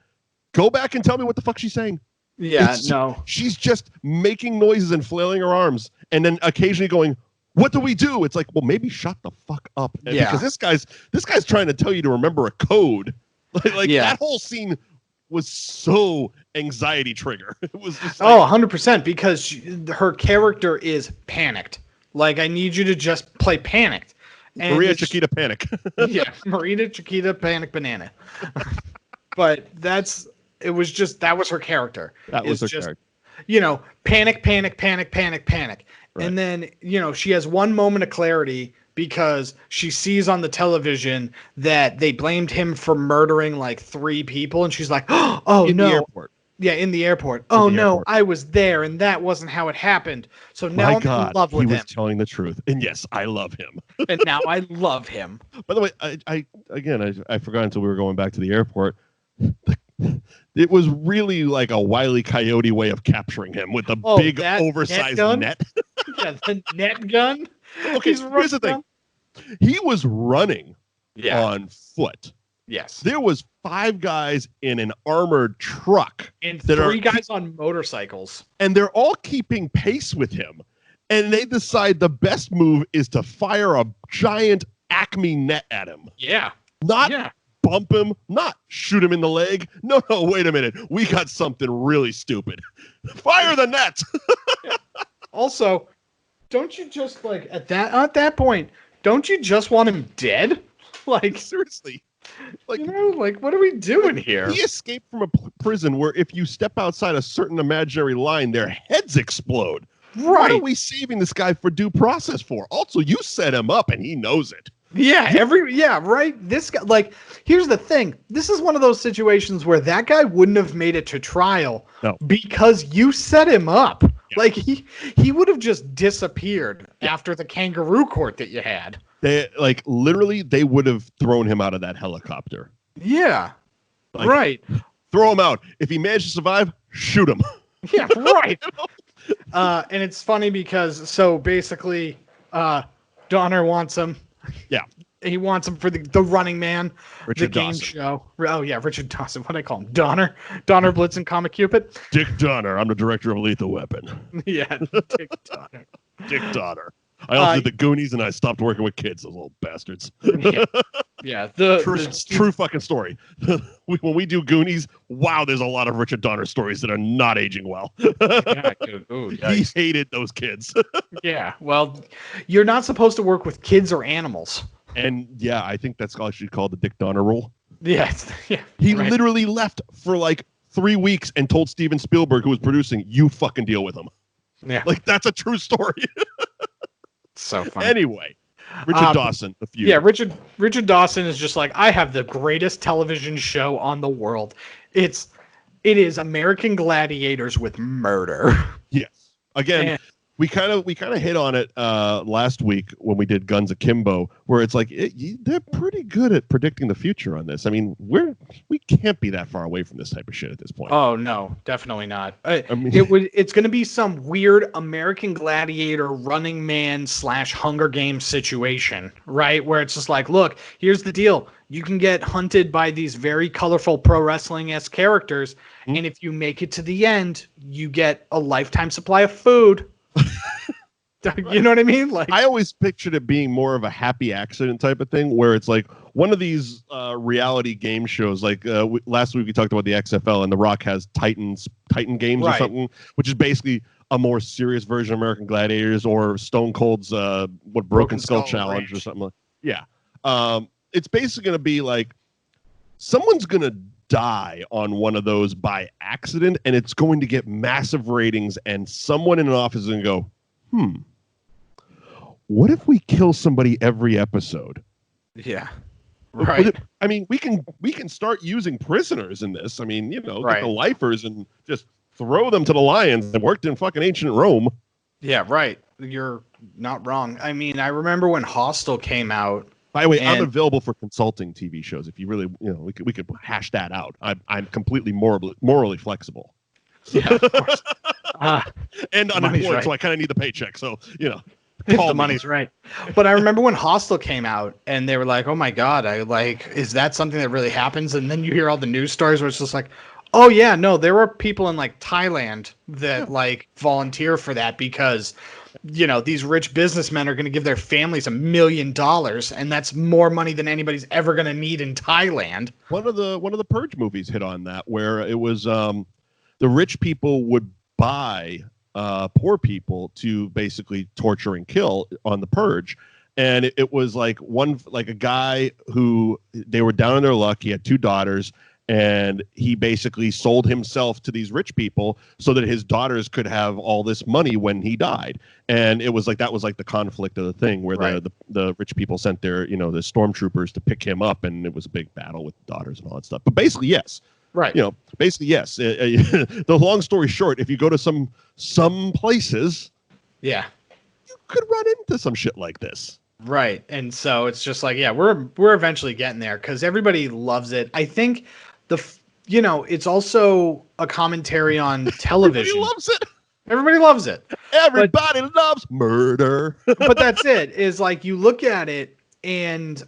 go back and tell me what the fuck she's saying. Yeah, no. She's just making noises and flailing her arms and then occasionally going, what do we do? It's like, well, maybe shut the fuck up. Because this guy's trying to tell you to remember a code. That whole scene was so anxiety trigger. It was just like, 100%, because her character is panicked. Like, I need you to just play panicked. And Maria Chiquita Panic. Yeah, Maria Chiquita Panic Banana. But that was her character. That was her character. Panic. Right. And then, she has one moment of clarity because she sees on the television that they blamed him for murdering like 3 people. And she's like, oh, in no. The airport. Yeah, in the airport. Oh, no, I was there and that wasn't how it happened. So now I'm in love with him. He was telling the truth. And yes, I love him. And now I love him. By the way, I forgot until we were going back to the airport. It was really like a Wile E. Coyote way of capturing him with a big oversized net. Yeah, the net gun. Okay, here's the thing. He was running on foot. Yes. There was 5 guys in an armored truck. And 3 guys on motorcycles. And they're all keeping pace with him. And they decide the best move is to fire a giant Acme net at him. Yeah. Not bump him, not shoot him in the leg. No, wait a minute. We got something really stupid. Fire the net. Also, don't you just at that point, don't you just want him dead? Like, seriously. Like, what are we doing here? He escaped from a prison where if you step outside a certain imaginary line, their heads explode. Right. What are we saving this guy for due process for? Also, you set him up and he knows it. Yeah, right. This guy, here's the thing. This is one of those situations where that guy wouldn't have made it to trial because you set him up. Yeah. He would have just disappeared after the kangaroo court that you had. They literally they would have thrown him out of that helicopter. Yeah. Right. Throw him out. If he managed to survive, shoot him. Yeah, right. And it's funny because basically Donner wants him. Yeah. He wants him for the Running Man, Richard the game Dawson. show. Oh yeah, Richard Dawson. What do I call him? Donner Blitzen Comic Cupid. Dick Donner. I'm the director of Lethal Weapon. Yeah, Dick Donner. Dick Donner. I also did the Goonies, and I stopped working with kids. Those little bastards. Yeah. True fucking story. When we do Goonies, wow, there's a lot of Richard Donner stories that are not aging well. Yeah, ooh, he hated those kids. Yeah. Well, you're not supposed to work with kids or animals. And yeah, I think that's actually called the Dick Donner rule. Yeah. He literally left for 3 weeks and told Steven Spielberg, who was producing, you fucking deal with him. Yeah. That's a true story. So funny. Anyway, Richard Dawson, the feud. Yeah, Richard Dawson is just I have the greatest television show on the world. It is American Gladiators with murder. Yes. Again, we kind of hit on it last week when we did Guns Akimbo, where it's like they're pretty good at predicting the future on this. I mean, we can't be that far away from this type of shit at this point. Oh no, definitely not. I mean, It's going to be some weird American Gladiator Running Man / Hunger Games situation, right? Where it's just like, look, here's the deal: you can get hunted by these very colorful pro wrestling-esque characters, and if you make it to the end, you get a lifetime supply of food. You know what I mean? Like, I always pictured it being more of a happy accident type of thing, where it's like one of these reality game shows. Like last week we talked about the XFL, and The Rock has Titan Games or something, which is basically a more serious version of American Gladiators or Stone Cold's Broken Skull Challenge or something. Yeah, it's basically going to be like someone's going to die on one of those by accident, and it's going to get massive ratings, and someone in an office is going to go, what if we kill somebody every episode? Yeah. Right. I mean, we can start using prisoners in this. I mean, get the lifers and just throw them to the lions that worked in fucking ancient Rome. Yeah, right. You're not wrong. I mean, I remember when Hostel came out. By the way, I'm available for consulting TV shows. If you really, we could hash that out. I'm completely morally flexible. Yeah, of course. And unemployed, right. So I kind of need the paycheck. So, the money's right. But I remember when Hostel came out and they were like, oh my God, is that something that really happens? And then you hear all the news stories where it's just like, oh yeah, no, there were people in like Thailand that like volunteer for that because these rich businessmen are going to give their families $1 million, and that's more money than anybody's ever going to need in Thailand. One of the Purge movies hit on that, where it was the rich people would buy poor people to basically torture and kill on the Purge. And it was like a guy who they were down on their luck. He had 2 daughters. And he basically sold himself to these rich people so that his daughters could have all this money when he died. And it was like that was like the conflict of the thing, where the rich people sent their the stormtroopers to pick him up, and it was a big battle with daughters and all that stuff. But basically, yes, right. Basically, yes. The long story short, if you go to some places, you could run into some shit like this. Right. And so it's just like, we're eventually getting there because everybody loves it. I think it's also a commentary on television. Everybody loves it. Everybody loves it. Everybody loves murder. But that's it. Is like you look at it and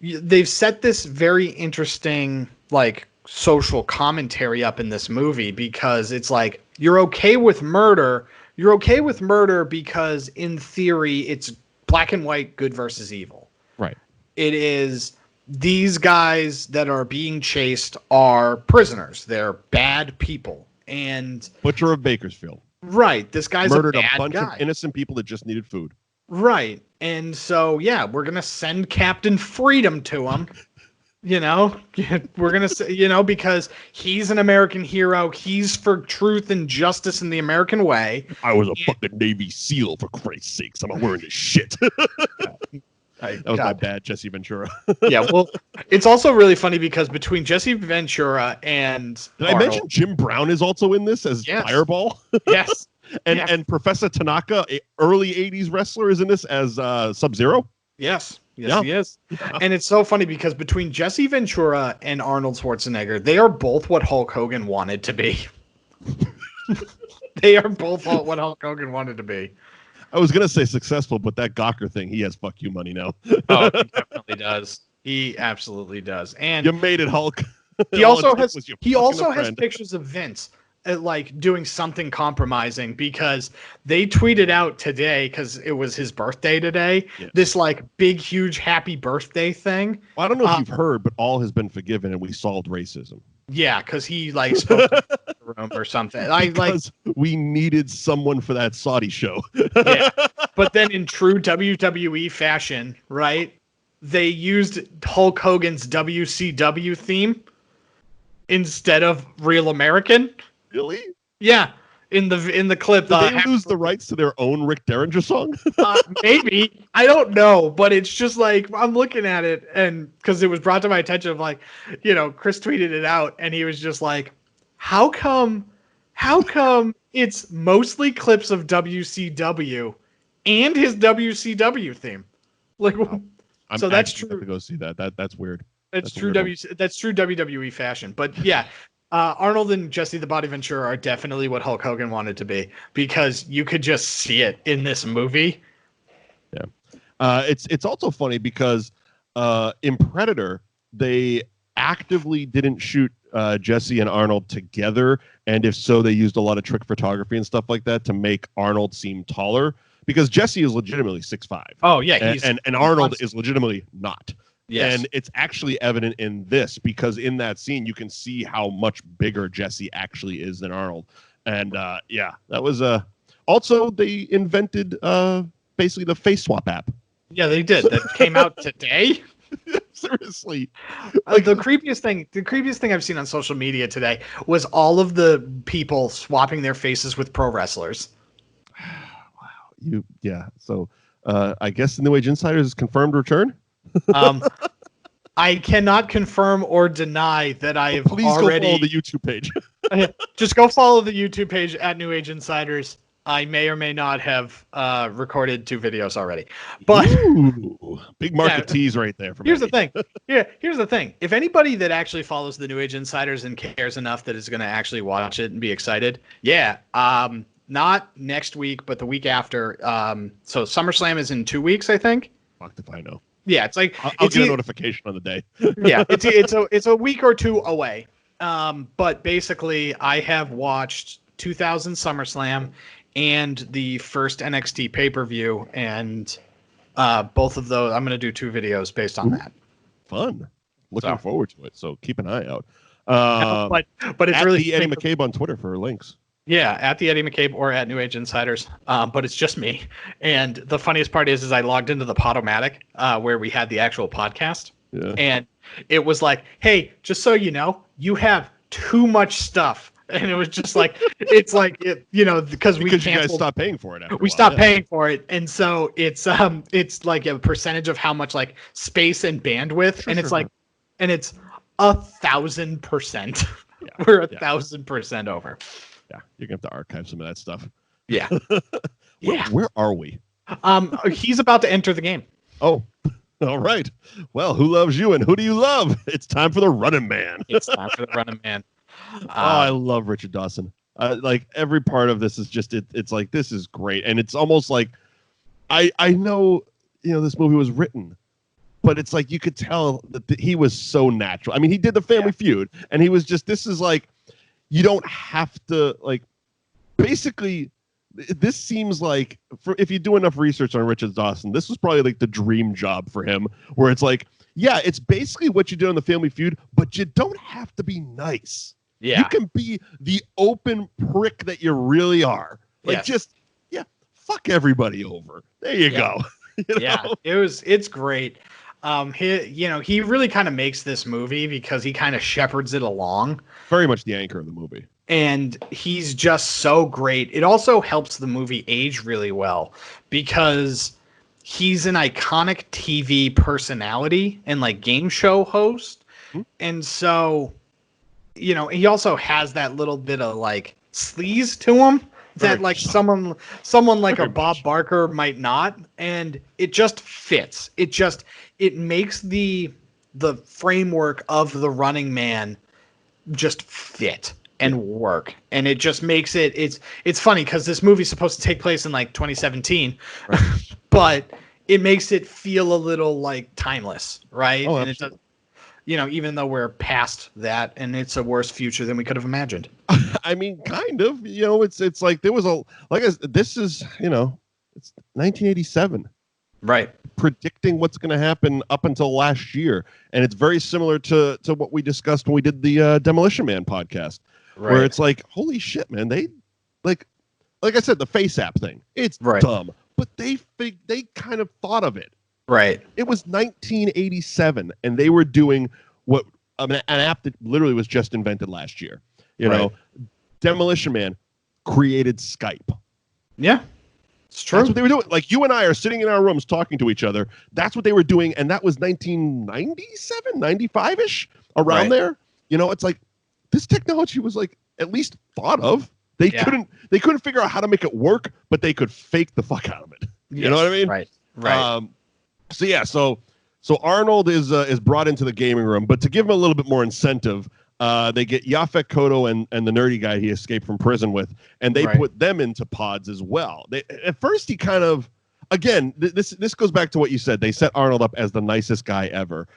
they've set this very interesting like social commentary up in this movie, because it's like you're okay with murder. You're okay with murder because in theory it's black and white, good versus evil. Right. It is these guys that are being chased are prisoners. They're bad people. And Butcher of Bakersfield. Right. This guy's murdered a bad bunch guy. Of innocent people that just needed food. Right. And so, we're going to send Captain Freedom to him. We're going to say, because he's an American hero. He's for truth and justice in the American way. I was a fucking Navy SEAL, for Christ's sakes. I'm not wearing this shit. That was my bad, Jesse Ventura. Well, it's also really funny because between Jesse Ventura and Did I mention Jim Brown is also in this as Fireball? Yes. And Professor Tanaka, a early 80s wrestler, is in this as Sub-Zero? Yes, he is. And it's so funny because between Jesse Ventura and Arnold Schwarzenegger, they are both what Hulk Hogan wanted to be. They are both what Hulk Hogan wanted to be. I was going to say successful, but that Gawker thing, he has fuck you money now. Oh, he definitely does. He absolutely does. And you made it, Hulk. He also has pictures of Vince like doing something compromising, because they tweeted out today, because it was his birthday today, this like big, huge happy birthday thing. Well, I don't know if you've heard, but all has been forgiven and we solved racism. Yeah, because he like spoke to the room or something. Because we needed someone for that Saudi show. But then in true WWE fashion, right? They used Hulk Hogan's WCW theme instead of Real American. Really? Yeah. In the clip, did they lose the rights to their own Rick Derringer song? Maybe, I don't know, but it's just like I'm looking at it, and because it was brought to my attention of like, Chris tweeted it out, and he was just like, "How come how come it's mostly clips of WCW and his WCW theme? Like, Wow. so that's actually true. have to go see that. That's weird. That's That's a true. weird That's true WWE fashion. But yeah, Arnold and Jesse the Body Ventura are definitely what Hulk Hogan wanted to be, because you could just see it in this movie. Yeah. It's also funny because in Predator they actively didn't shoot Jesse and Arnold together, and if so, they used a lot of trick photography and stuff like that to make Arnold seem taller, because Jesse is legitimately 6'5". Oh yeah, and Arnold is legitimately not. Yes. And it's actually evident in this, because in that scene you can see how much bigger Jesse actually is than Arnold. And yeah, that was also they invented basically the face swap app. Yeah, they did. That came out today. Seriously. The creepiest thing I've seen on social media today was all of the people swapping their faces with pro wrestlers. Wow. So I guess the New Age Insiders confirmed return. I cannot confirm or deny that I have Please already. go follow the YouTube page. Just go follow the YouTube page at New Age Insiders. I may or may not have recorded 2 videos already, but Ooh, big market tease right there. Here's the thing. Yeah, here's the thing. If anybody that actually follows the New Age Insiders and cares enough that is going to actually watch it and be excited, yeah, not next week, but the week after. So SummerSlam is in 2 weeks, I think. Fuck if I know. Yeah, it's like I'll get a notification on the day. Yeah, it's a week or 2 away. But basically, I have watched 2000 SummerSlam and the first NXT pay-per-view, and both of those, I'm going to do 2 videos based on that. Fun. Looking forward to it. So keep an eye out. But it's at really the Eddie McCabe on Twitter for links. Yeah, at the Eddie McCabe or at New Age Insiders. But it's just me. And the funniest part is I logged into the Podomatic where we had the actual podcast. Yeah. And it was like, hey, just so you know, you have too much stuff. And it was just like, it's like, because you guys stopped paying for it. We stopped paying for it. And so it's like a percentage of how much like space and bandwidth. Sure, and it's sure, like, and it's 1,000%. Yeah. We're 1,000% over. Yeah, you're gonna have to archive some of that stuff. Yeah. Where are we? He's about to enter the game. Oh, all right. Well, who loves you and who do you love? It's time for the Running Man. It's time for the Running Man. I love Richard Dawson. Like every part of this is just it's like, this is great, and it's almost like I know this movie was written, but it's like you could tell that he was so natural. I mean, he did the Family Feud, and he was just, this is like, you don't have to, like, basically, this seems like, if you do enough research on Richard Dawson, this was probably like the dream job for him, where it's like, yeah, it's basically what you did on the Family Feud, but you don't have to be nice. Yeah. You can be the open prick that you really are. Like, fuck everybody over. There you go. Yeah, it's great. He really kind of makes this movie because he kind of shepherds it along. Very much the anchor of the movie. And he's just so great. It also helps the movie age really well because he's an iconic TV personality and like game show host. Mm-hmm. And so, he also has that little bit of like sleaze to him that like someone like a Bob Barker might not. And it just fits. It makes the framework of the Running Man just fit and work, and it just makes it's funny because this movie's supposed to take place in like 2017, right. But it makes it feel a little like timeless, right? Oh, and it does, even though we're past that, and it's a worse future than we could have imagined. I mean, kind of. It's like there was this is it's 1987. Right. Predicting what's going to happen up until last year. And it's very similar to what we discussed when we did the Demolition Man podcast, where it's like, holy shit, man. They like I said, the face app thing, it's dumb, but they kind of thought of it. Right. It was 1987 and they were doing what an app that literally was just invented last year. Demolition Man created Skype. Yeah. It's true. That's what they were doing. Like, you and I are sitting in our rooms talking to each other. That's what they were doing. And that was 1997, 95-ish, around there. It's like this technology was like at least thought of. They couldn't figure out how to make it work, but they could fake the fuck out of it. You know what I mean? Right. So Arnold is brought into the gaming room, but to give him a little bit more incentive, they get Yaphet Kotto and the nerdy guy he escaped from prison with, and they put them into pods as well. At first he kind of, again, this goes back to what you said. They set Arnold up as the nicest guy ever,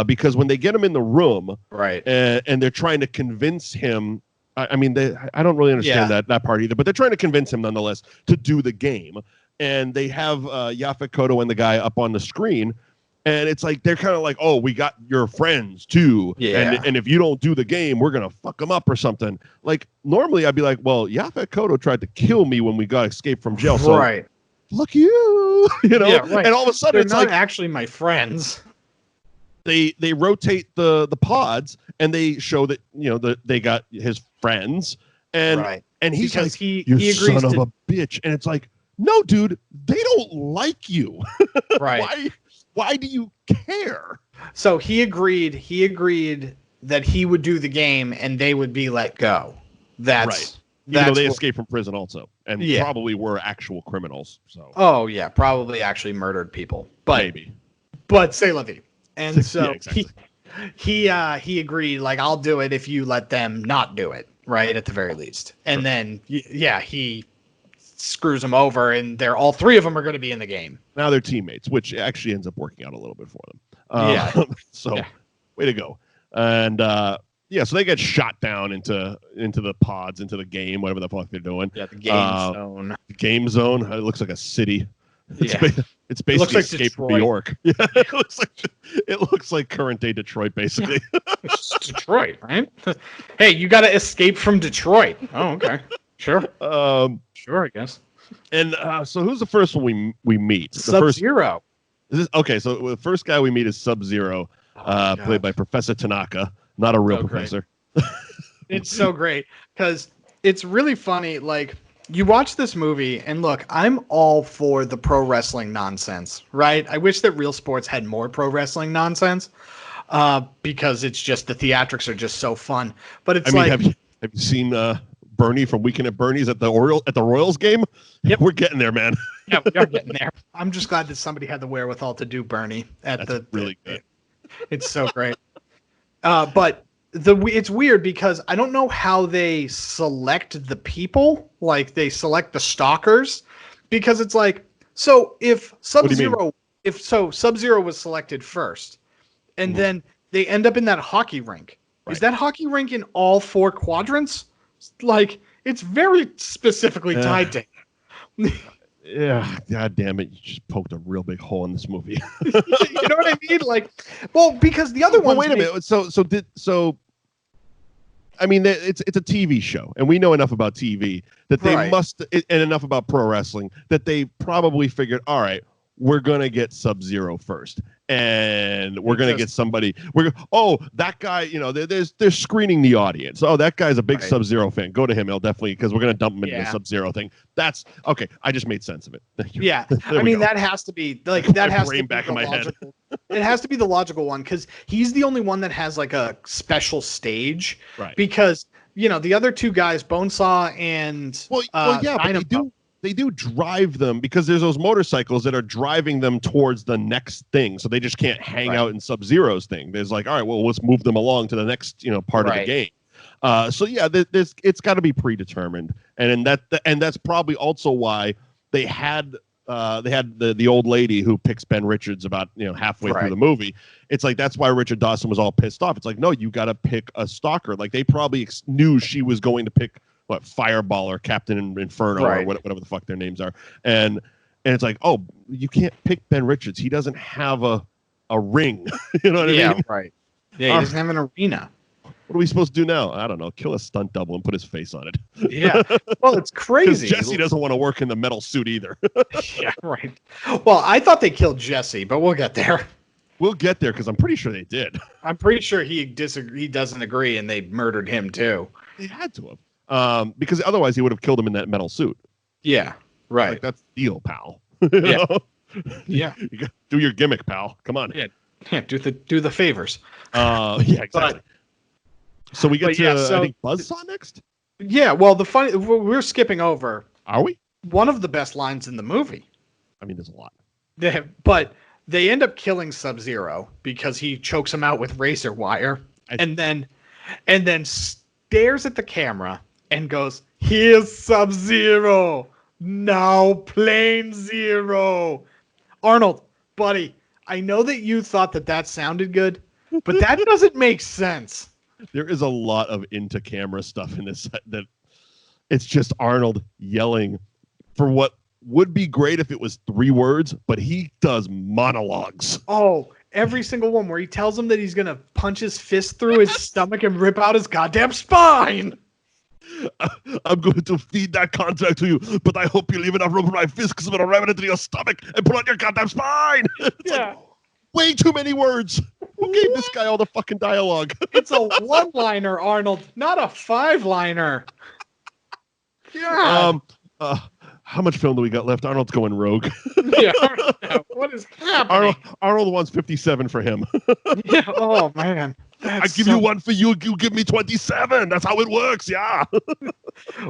because when they get him in the room, and they're trying to convince him. I mean, I don't really understand that part either, but they're trying to convince him nonetheless to do the game. And they have Yaphet Kotto and the guy up on the screen, and it's like they're kind of like, oh, we got your friends too, and if you don't do the game, we're gonna fuck them up or something. Like normally, I'd be like, well, Yaphet Kotto tried to kill me when we got escaped from jail, so look you, you know. And all of a sudden, they're it's not like actually my friends. They rotate the pods, and they show that they got his friends, and he's because like, he agrees agrees son to... of a bitch, and it's like, no, dude, they don't like you. Why do you care? So he agreed that he would do the game and they would be let go. Even though they escaped from prison also, and probably were actual criminals. So probably actually murdered people, maybe, but c'est la vie. And so exactly. he agreed, like, I'll do it if you let them not do it, right, at the very least. And then he screws them over, and all three of them are going to be in the game. Now they're teammates, which actually ends up working out a little bit for them. Way to go. And so they get shot down into the pods, into the game, whatever the fuck they're doing. Yeah, the game zone. The game zone. It looks like a city. It's basically like Escape from Detroit. New York. Yeah, it looks like current day Detroit, basically. It's Detroit, right? Hey, you got to escape from Detroit. Oh, okay, sure. Sure, I guess. And so who's the first one we meet? Sub-Zero. Okay, so the first guy we meet is Sub-Zero, played by Professor Tanaka, not a real professor. It's so great because it's really funny. Like, you watch this movie, and look, I'm all for the pro wrestling nonsense, right? I wish that real sports had more pro wrestling nonsense, because it's just the theatrics are just so fun. But it's have you seen Bernie from Weekend at Bernie's at the Royals game? Yep. We're getting there, man. Yeah, we are getting there. I'm just glad that somebody had the wherewithal to do Bernie at really good. It's so great. But it's weird because I don't know how they select the people. Like, they select the stalkers, because it's like, so if Sub-Zero was selected first, and then they end up in that hockey rink. Right. Is that hockey rink in all four quadrants? Like, it's very specifically tied to him. Yeah, god damn it! You just poked a real big hole in this movie. You know what I mean? Like, well, because the other one. Wait a minute. So. I mean, it's a TV show, and we know enough about TV that they must, and enough about pro wrestling that they probably figured, all right, we're gonna get Sub-Zero first, and we're gonna get somebody. That guy, they're screening the audience. Oh, that guy's a big Sub-Zero fan. Go to him. He'll definitely, because we're gonna dump him into the Sub-Zero thing. That's okay. I just made sense of it. Yeah, I mean, that has to be like that has to be back in my head. It has to be the logical one, because he's the only one that has like a special stage. Right. Because the other two guys, Bonesaw and but they do drive them, because there's those motorcycles that are driving them towards the next thing, so they just can't hang out in Sub-Zero's thing. There's like, all right, well, let's move them along to the next part of the game. It's got to be predetermined, and that's probably also why they had the old lady who picks Ben Richards about halfway through the movie. It's like, that's why Richard Dawson was all pissed off. It's like, no, you got to pick a stalker. Like, they probably knew she was going to pick Fireball or Captain Inferno or whatever the fuck their names are, and it's like, oh, you can't pick Ben Richards. He doesn't have a ring. You know what I mean? Yeah, right. Yeah, he doesn't have an arena. What are we supposed to do now? I don't know. Kill a stunt double and put his face on it. Yeah. Well, it's crazy. Jesse doesn't want to work in the metal suit either. Yeah, right. Well, I thought they killed Jesse, but we'll get there. We'll get there, because I'm pretty sure they did. I'm pretty sure he doesn't agree, and they murdered him too. They had to have. Because otherwise he would have killed him in that metal suit. Yeah, right. Like, that's the deal, pal. Yeah. Yeah. You got, do your gimmick, pal. Come on. Yeah, do the favors. Yeah, exactly. So we get to I think Buzzsaw next. Yeah, well, we're skipping over Are we? one of the best lines in the movie. I mean, there's a lot. But they end up killing Sub-Zero because he chokes him out with razor wire, and then stares at the camera and goes, "Here's Sub-Zero, now Plane Zero." Arnold, buddy, I know that you thought that sounded good, but that doesn't make sense. There is a lot of into camera stuff in this that it's just Arnold yelling for what would be great if it was 3 words, but he does monologues. Oh, every single one where he tells him that he's going to punch his fist through his stomach and rip out his goddamn spine. I'm going to feed that contract to you, but I hope you leave enough room for my fist because I'm going to ram it into your stomach and pull out your goddamn spine. It's like, way too many words. Who gave this guy all the fucking dialogue? It's a one-liner, Arnold, not a 5-liner. God. How much film do we got left? Arnold's going rogue. Yeah, what is happening? Arnold wants 57 for him. Yeah. Oh man. I give you 1 for you. You give me 27. That's how it works. Yeah.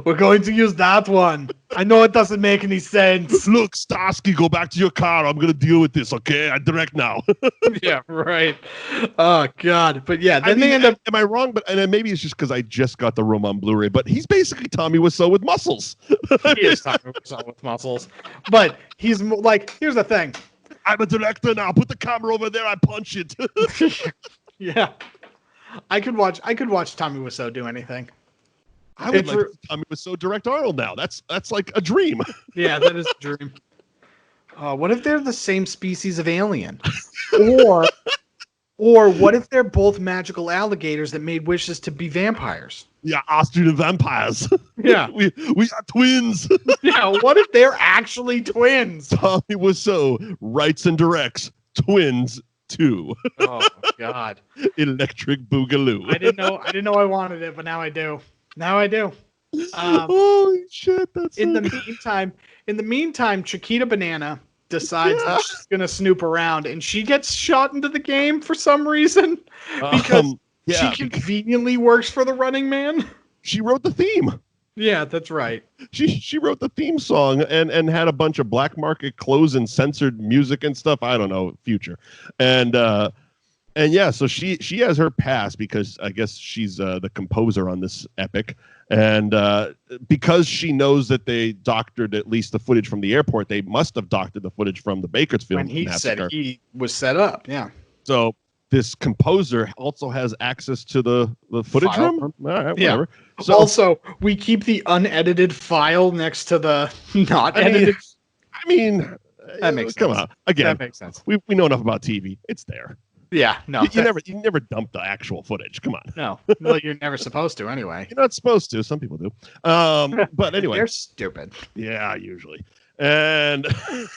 We're going to use that one. I know it doesn't make any sense. Look, Starsky, go back to your car. I'm going to deal with this. Okay. I direct now. Yeah. Right. Oh God. But yeah. Then they end up. Am I wrong? But and then maybe it's just because I just got the room on Blu-ray. But he's basically Tommy Wiseau with muscles. He is Tommy Wiseau with muscles. But he's like, here's the thing. I'm a director now. Put the camera over there. I punch it. Yeah. I could watch Tommy Wiseau do anything. I would like Tommy Wiseau direct Arnold now. That's like a dream. Yeah, that is a dream. What if they're the same species of alien? Or what if they're both magical alligators that made wishes to be vampires? Yeah, Austrian vampires. Yeah. we are twins. Yeah, what if they're actually twins? Tommy Wiseau writes and directs Twins 2. Oh God. Electric Boogaloo. I didn't know I wanted it, but now I do. Now I do. Holy shit, that's in the meantime, Chiquita Banana decides that she's gonna snoop around, and she gets shot into the game for some reason because she conveniently works for the Running Man. She wrote the theme. Yeah, that's right. She wrote the theme song and had a bunch of black market clothes and censored music and stuff. I don't know, future. And yeah, so she has her pass because I guess she's the composer on this epic. And because she knows that they doctored at least the footage from the airport, they must have doctored the footage from the Bakersfield when he massacre. said he was set up. Yeah. So this composer also has access to the footage room. All right, whatever. Yeah. So, also, we keep the unedited file next to the not edited. I mean, that makes sense. Come on. Again, that makes sense. We know enough about TV. It's there. Yeah, no. You never dump the actual footage. Come on. No. Well, you're never supposed to anyway. You're not supposed to. Some people do. But anyway. They're stupid. Yeah, usually. And so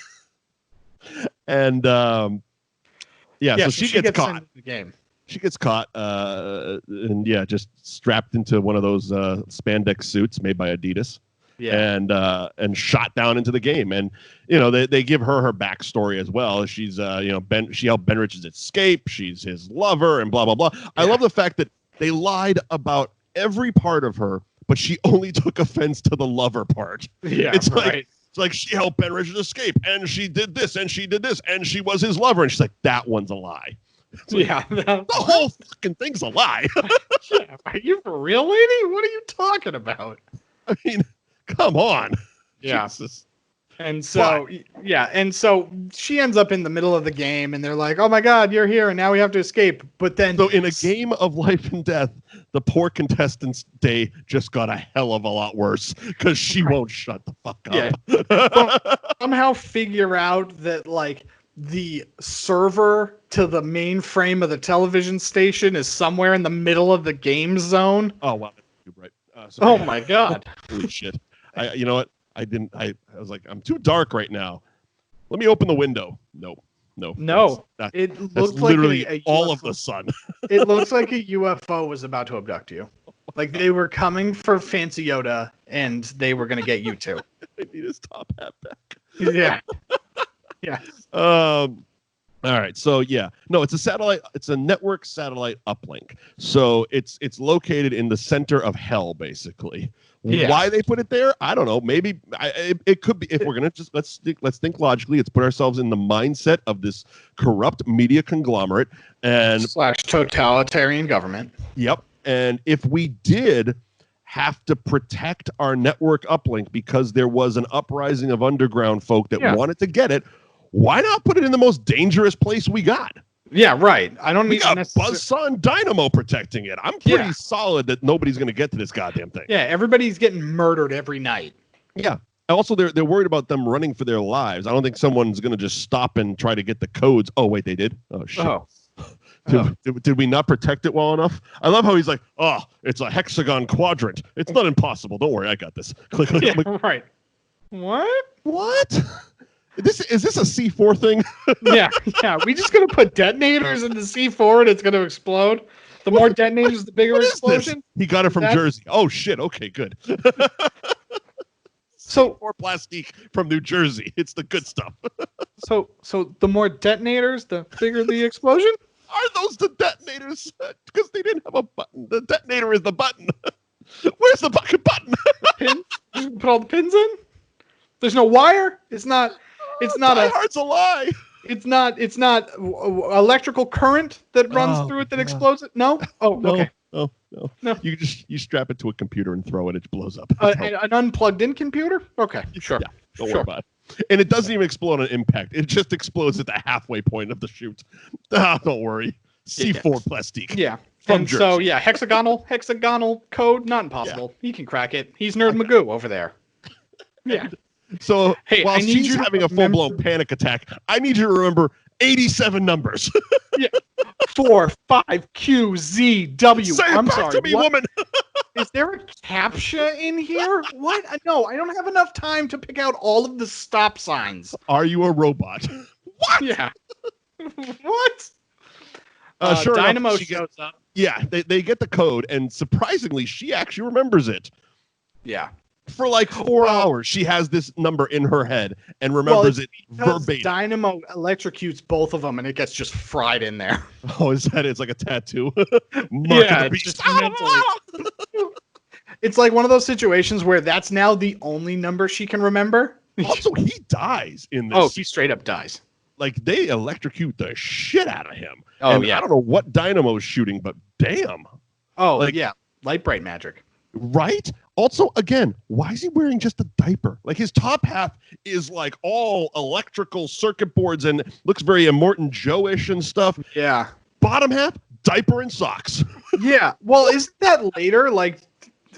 she gets caught. Into the game. She gets caught and just strapped into one of those spandex suits made by Adidas. Yeah. And shot down into the game. And, they give her backstory as well. She's, she helped Ben Richards escape. She's his lover and blah, blah, blah. Yeah. I love the fact that they lied about every part of her, but she only took offense to the lover part. Yeah, it's like she helped Ben Richards escape and she did this and she did this and she was his lover. And she's like, that one's a lie. Like, the whole fucking thing's a lie. Yeah, are you for real, lady? What are you talking about? I mean, come on. Yeah. Jesus. And so, and so she ends up in the middle of the game, and they're like, "Oh my God, you're here, and now we have to escape." But then, so in a game of life and death, the poor contestant's day just got a hell of a lot worse because she won't shut the fuck up. Yeah. Somehow figure out that like the server to the mainframe of the television station is somewhere in the middle of the game zone. Oh wow, right. Oh my God. Holy shit. You know what? I was like, I'm too dark right now. Let me open the window. No. It that's looks literally like all of the sun. It looks like a UFO was about to abduct you. Like they were coming for Fancy Yoda and they were going to get you too. I need his top hat back. Yeah. Yeah. All right, so yeah, no, it's a satellite. It's a network satellite uplink. So it's located in the center of hell, basically. Yeah. Why they put it there, I don't know. Maybe it could be. If we're gonna just let's think logically. Let's put ourselves in the mindset of this corrupt media conglomerate and / totalitarian government. Yep. And if we did have to protect our network uplink because there was an uprising of underground folk that wanted to get it. Why not put it in the most dangerous place we got? Yeah, right. I don't We need got Buzzsaw and Dynamo protecting it. I'm pretty solid that nobody's going to get to this goddamn thing. Yeah, everybody's getting murdered every night. Yeah. Also, they're worried about them running for their lives. I don't think someone's going to just stop and try to get the codes. Oh, wait, they did? Oh, shit. Oh. Did we not protect it well enough? I love how he's like, oh, it's a hexagon quadrant. It's not impossible. Don't worry, I got this. Click, click, Yeah, click. right. What? Is this a C4 thing? Yeah. We just gonna put detonators in the C4 and it's gonna explode. The more detonators, the bigger What is explosion. this? He got it from Jersey. Oh shit. Okay, good. So or plastique from New Jersey. It's the good stuff. so the more detonators, the bigger the explosion. Are those the detonators? Because they didn't have a button. The detonator is the button. Where's the fucking button? Pins? Just put all the pins in. There's no wire. It's not Die Hard's a lie. It's not electrical current that runs through it that explodes it. No. Oh, No. okay. No. You strap it to a computer and throw it. It blows up. An unplugged-in computer. Okay, sure. Yeah, don't worry about it. And it doesn't even explode on impact. It just explodes at the halfway point of the shoot. Don't worry. C4 plastique. Yeah. From And Jersey. so yeah, hexagonal code, not impossible. He can crack it. He's Nerd Magoo over there. Yeah. So Hey, while I need she's you to having a full-blown panic attack, I need you to remember 87 numbers. Yeah. 4, 5, Q, Z, W. Say it I'm back sorry. to me, what? woman. Is there a CAPTCHA in here? What? No, I don't have enough time to pick out all of the stop signs. Are you a robot? What? Yeah. What? Sure enough, Dynamo she shows up. Yeah, they get the code, and surprisingly, she actually remembers it. Yeah. For like 4 hours, she has this number in her head and remembers it verbatim. Dynamo electrocutes both of them, and it gets just fried in there. Oh, is that it's like a tattoo? Yeah, it's just mentally. It's like one of those situations where that's now the only number she can remember. Also, he dies in this. Oh, he straight up dies. Like, they electrocute the shit out of him. Oh, and yeah. I don't know what Dynamo's shooting, but damn. Oh, Like- yeah. Light bright magic. Right? Also, again, why is he wearing just a diaper? Like, his top half is like all electrical circuit boards and looks very Immortan Joe-ish and stuff. Yeah. Bottom half, diaper and socks. Yeah. Well, isn't that later? Like,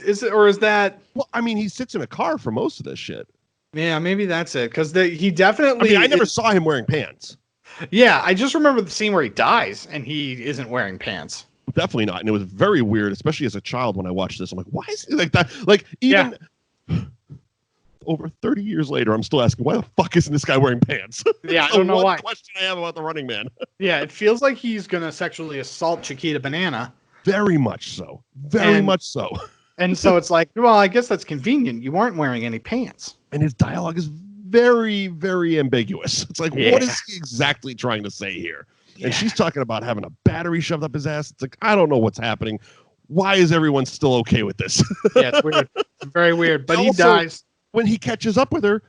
is it, or is that? Well, I mean, he sits in a car for most of this shit. Yeah, maybe that's it. Because he definitely. I never saw him wearing pants. Yeah, I just remember the scene where he dies and he isn't wearing pants. Definitely not. And it was very weird, especially as a child when I watched this. I'm like, why is he like that? Like, even over 30 years later, I'm still asking, why the fuck isn't this guy wearing pants? Yeah, I don't know why. Question I have about the Running Man. Yeah, it feels like he's gonna sexually assault Chiquita Banana. Very much so. Very much so. And so it's like, well, I guess that's convenient. You weren't wearing any pants. And his dialogue is very, very ambiguous. It's like, what is he exactly trying to say here? Yeah. And she's talking about having a battery shoved up his ass. It's like, I don't know what's happening. Why is everyone still okay with this? Yeah, it's weird. It's very weird. But he Also, dies. When he catches up with her,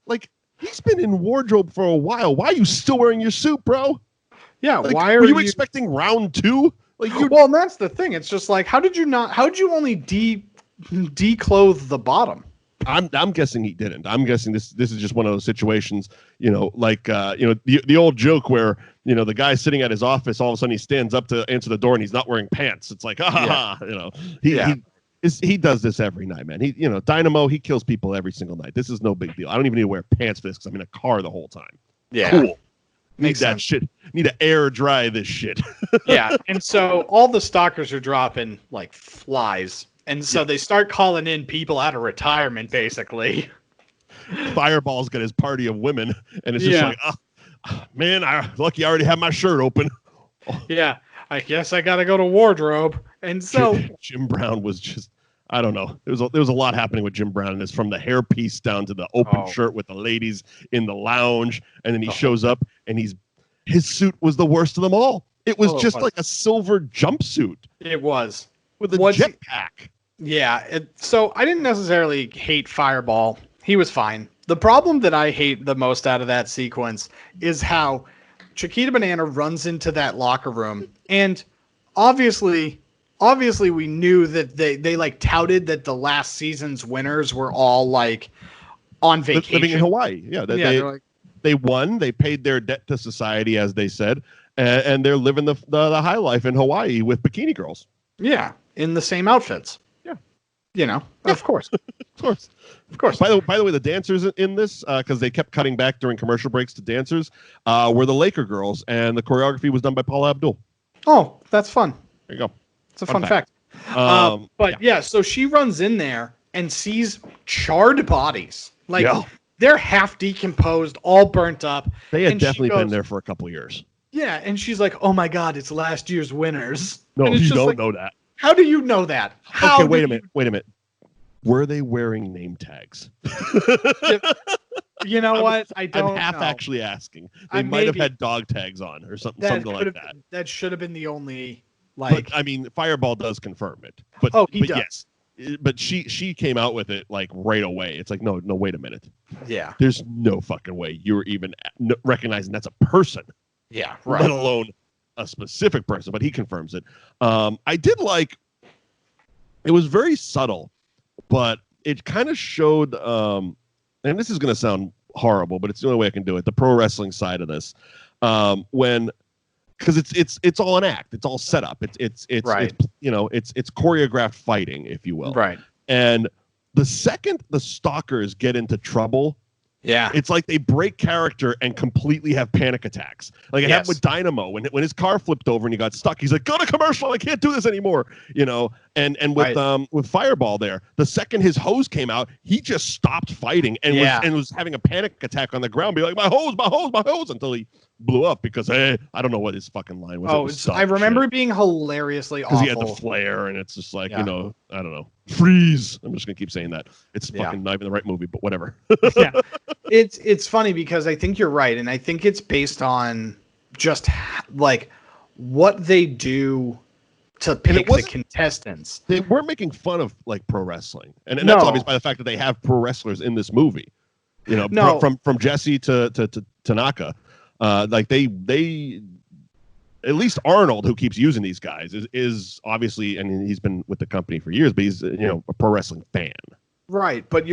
like, he's been in wardrobe for a while. Why are you still wearing your suit, bro? Yeah, Like, why are were you expecting round 2? Like, you Well, and that's the thing. It's just like, how did you only declothe the bottom? I'm guessing he didn't. I'm guessing this is just one of those situations, like the old joke where, the guy sitting at his office, all of a sudden he stands up to answer the door and he's not wearing pants. It's like, he does this every night, man. He, Dynamo, he kills people every single night. This is no big deal. I don't even need to wear pants for this because I'm in a car the whole time. Yeah. Cool. Makes Need that sense. shit. Need to air dry this shit. Yeah. And so all the stalkers are dropping like flies. And so they start calling in people out of retirement, basically. Fireball's got his party of women, and it's just like, man, lucky I already have my shirt open. Yeah. I guess I got to go to wardrobe. And so Jim Brown was just, I don't know. There was a lot happening with Jim Brown, and it's from the hairpiece down to the open shirt with the ladies in the lounge, and then he shows up and he's his suit was the worst of them all. It was just was. like a silver jumpsuit It was. with a Was he- jetpack. Yeah. So I didn't necessarily hate Fireball. He was fine. The problem that I hate the most out of that sequence is how Chiquita Banana runs into that locker room, and obviously we knew that they like touted that the last season's winners were all like on vacation. Living in Hawaii. Yeah, they're like, they won. They paid their debt to society, as they said, and they're living the high life in Hawaii with bikini girls. yeah, in the same outfits. Yeah. Of course. Of course. By the way, the dancers in this, because they kept cutting back during commercial breaks to dancers, were the Laker girls, and the choreography was done by Paula Abdul. Oh, that's fun. There you go. It's a fun fact. So she runs in there and sees charred bodies. Like, they're half decomposed, all burnt up. They had and she definitely goes, been there for a couple years. Yeah, and she's like, "Oh my God, it's last year's winners." No, and it's you just don't like, know that. How do you know that? How Okay, wait a minute. Were they wearing name tags? You know what? I don't I'm half know. actually asking. They might have maybe- had dog tags on or something like that. That should have been the only, like... But, I mean, Fireball does confirm it. But, he does. Yes. But she came out with it like right away. It's like, no, wait a minute. Yeah. There's no fucking way you were even recognizing that's a person. Yeah, right. Let alone a specific person, but he confirms it. I did like, it was very subtle, but it kind of showed, and this is going to sound horrible, but it's the only way I can do it, the pro wrestling side of this. Because it's all an act, it's all set up. It's right. It's choreographed fighting, if you will. Right. And the second the stalkers get into trouble, Yeah. it's like they break character and completely have panic attacks. Like it happened with Dynamo when his car flipped over and he got stuck. He's like, "Go to commercial! I can't do this anymore." And with Fireball there, the second his hose came out, he just stopped fighting and was having a panic attack on the ground, be like, "My hose!" until he blew up because I don't know what his fucking line was. I remember it being hilariously awful. Because he had the flare, and it's just like, I don't know. Freeze. I'm just going to keep saying that. It's fucking not even the right movie, but whatever. Yeah. It's funny because I think you're right. And I think it's based on just like what they do to pick the contestants. They weren't making fun of like pro wrestling. And that's obvious by the fact that they have pro wrestlers in this movie. From Jesse to Tanaka. Like they at least Arnold, who keeps using these guys, is obviously, and he's been with the company for years, but he's a pro wrestling fan. Right, but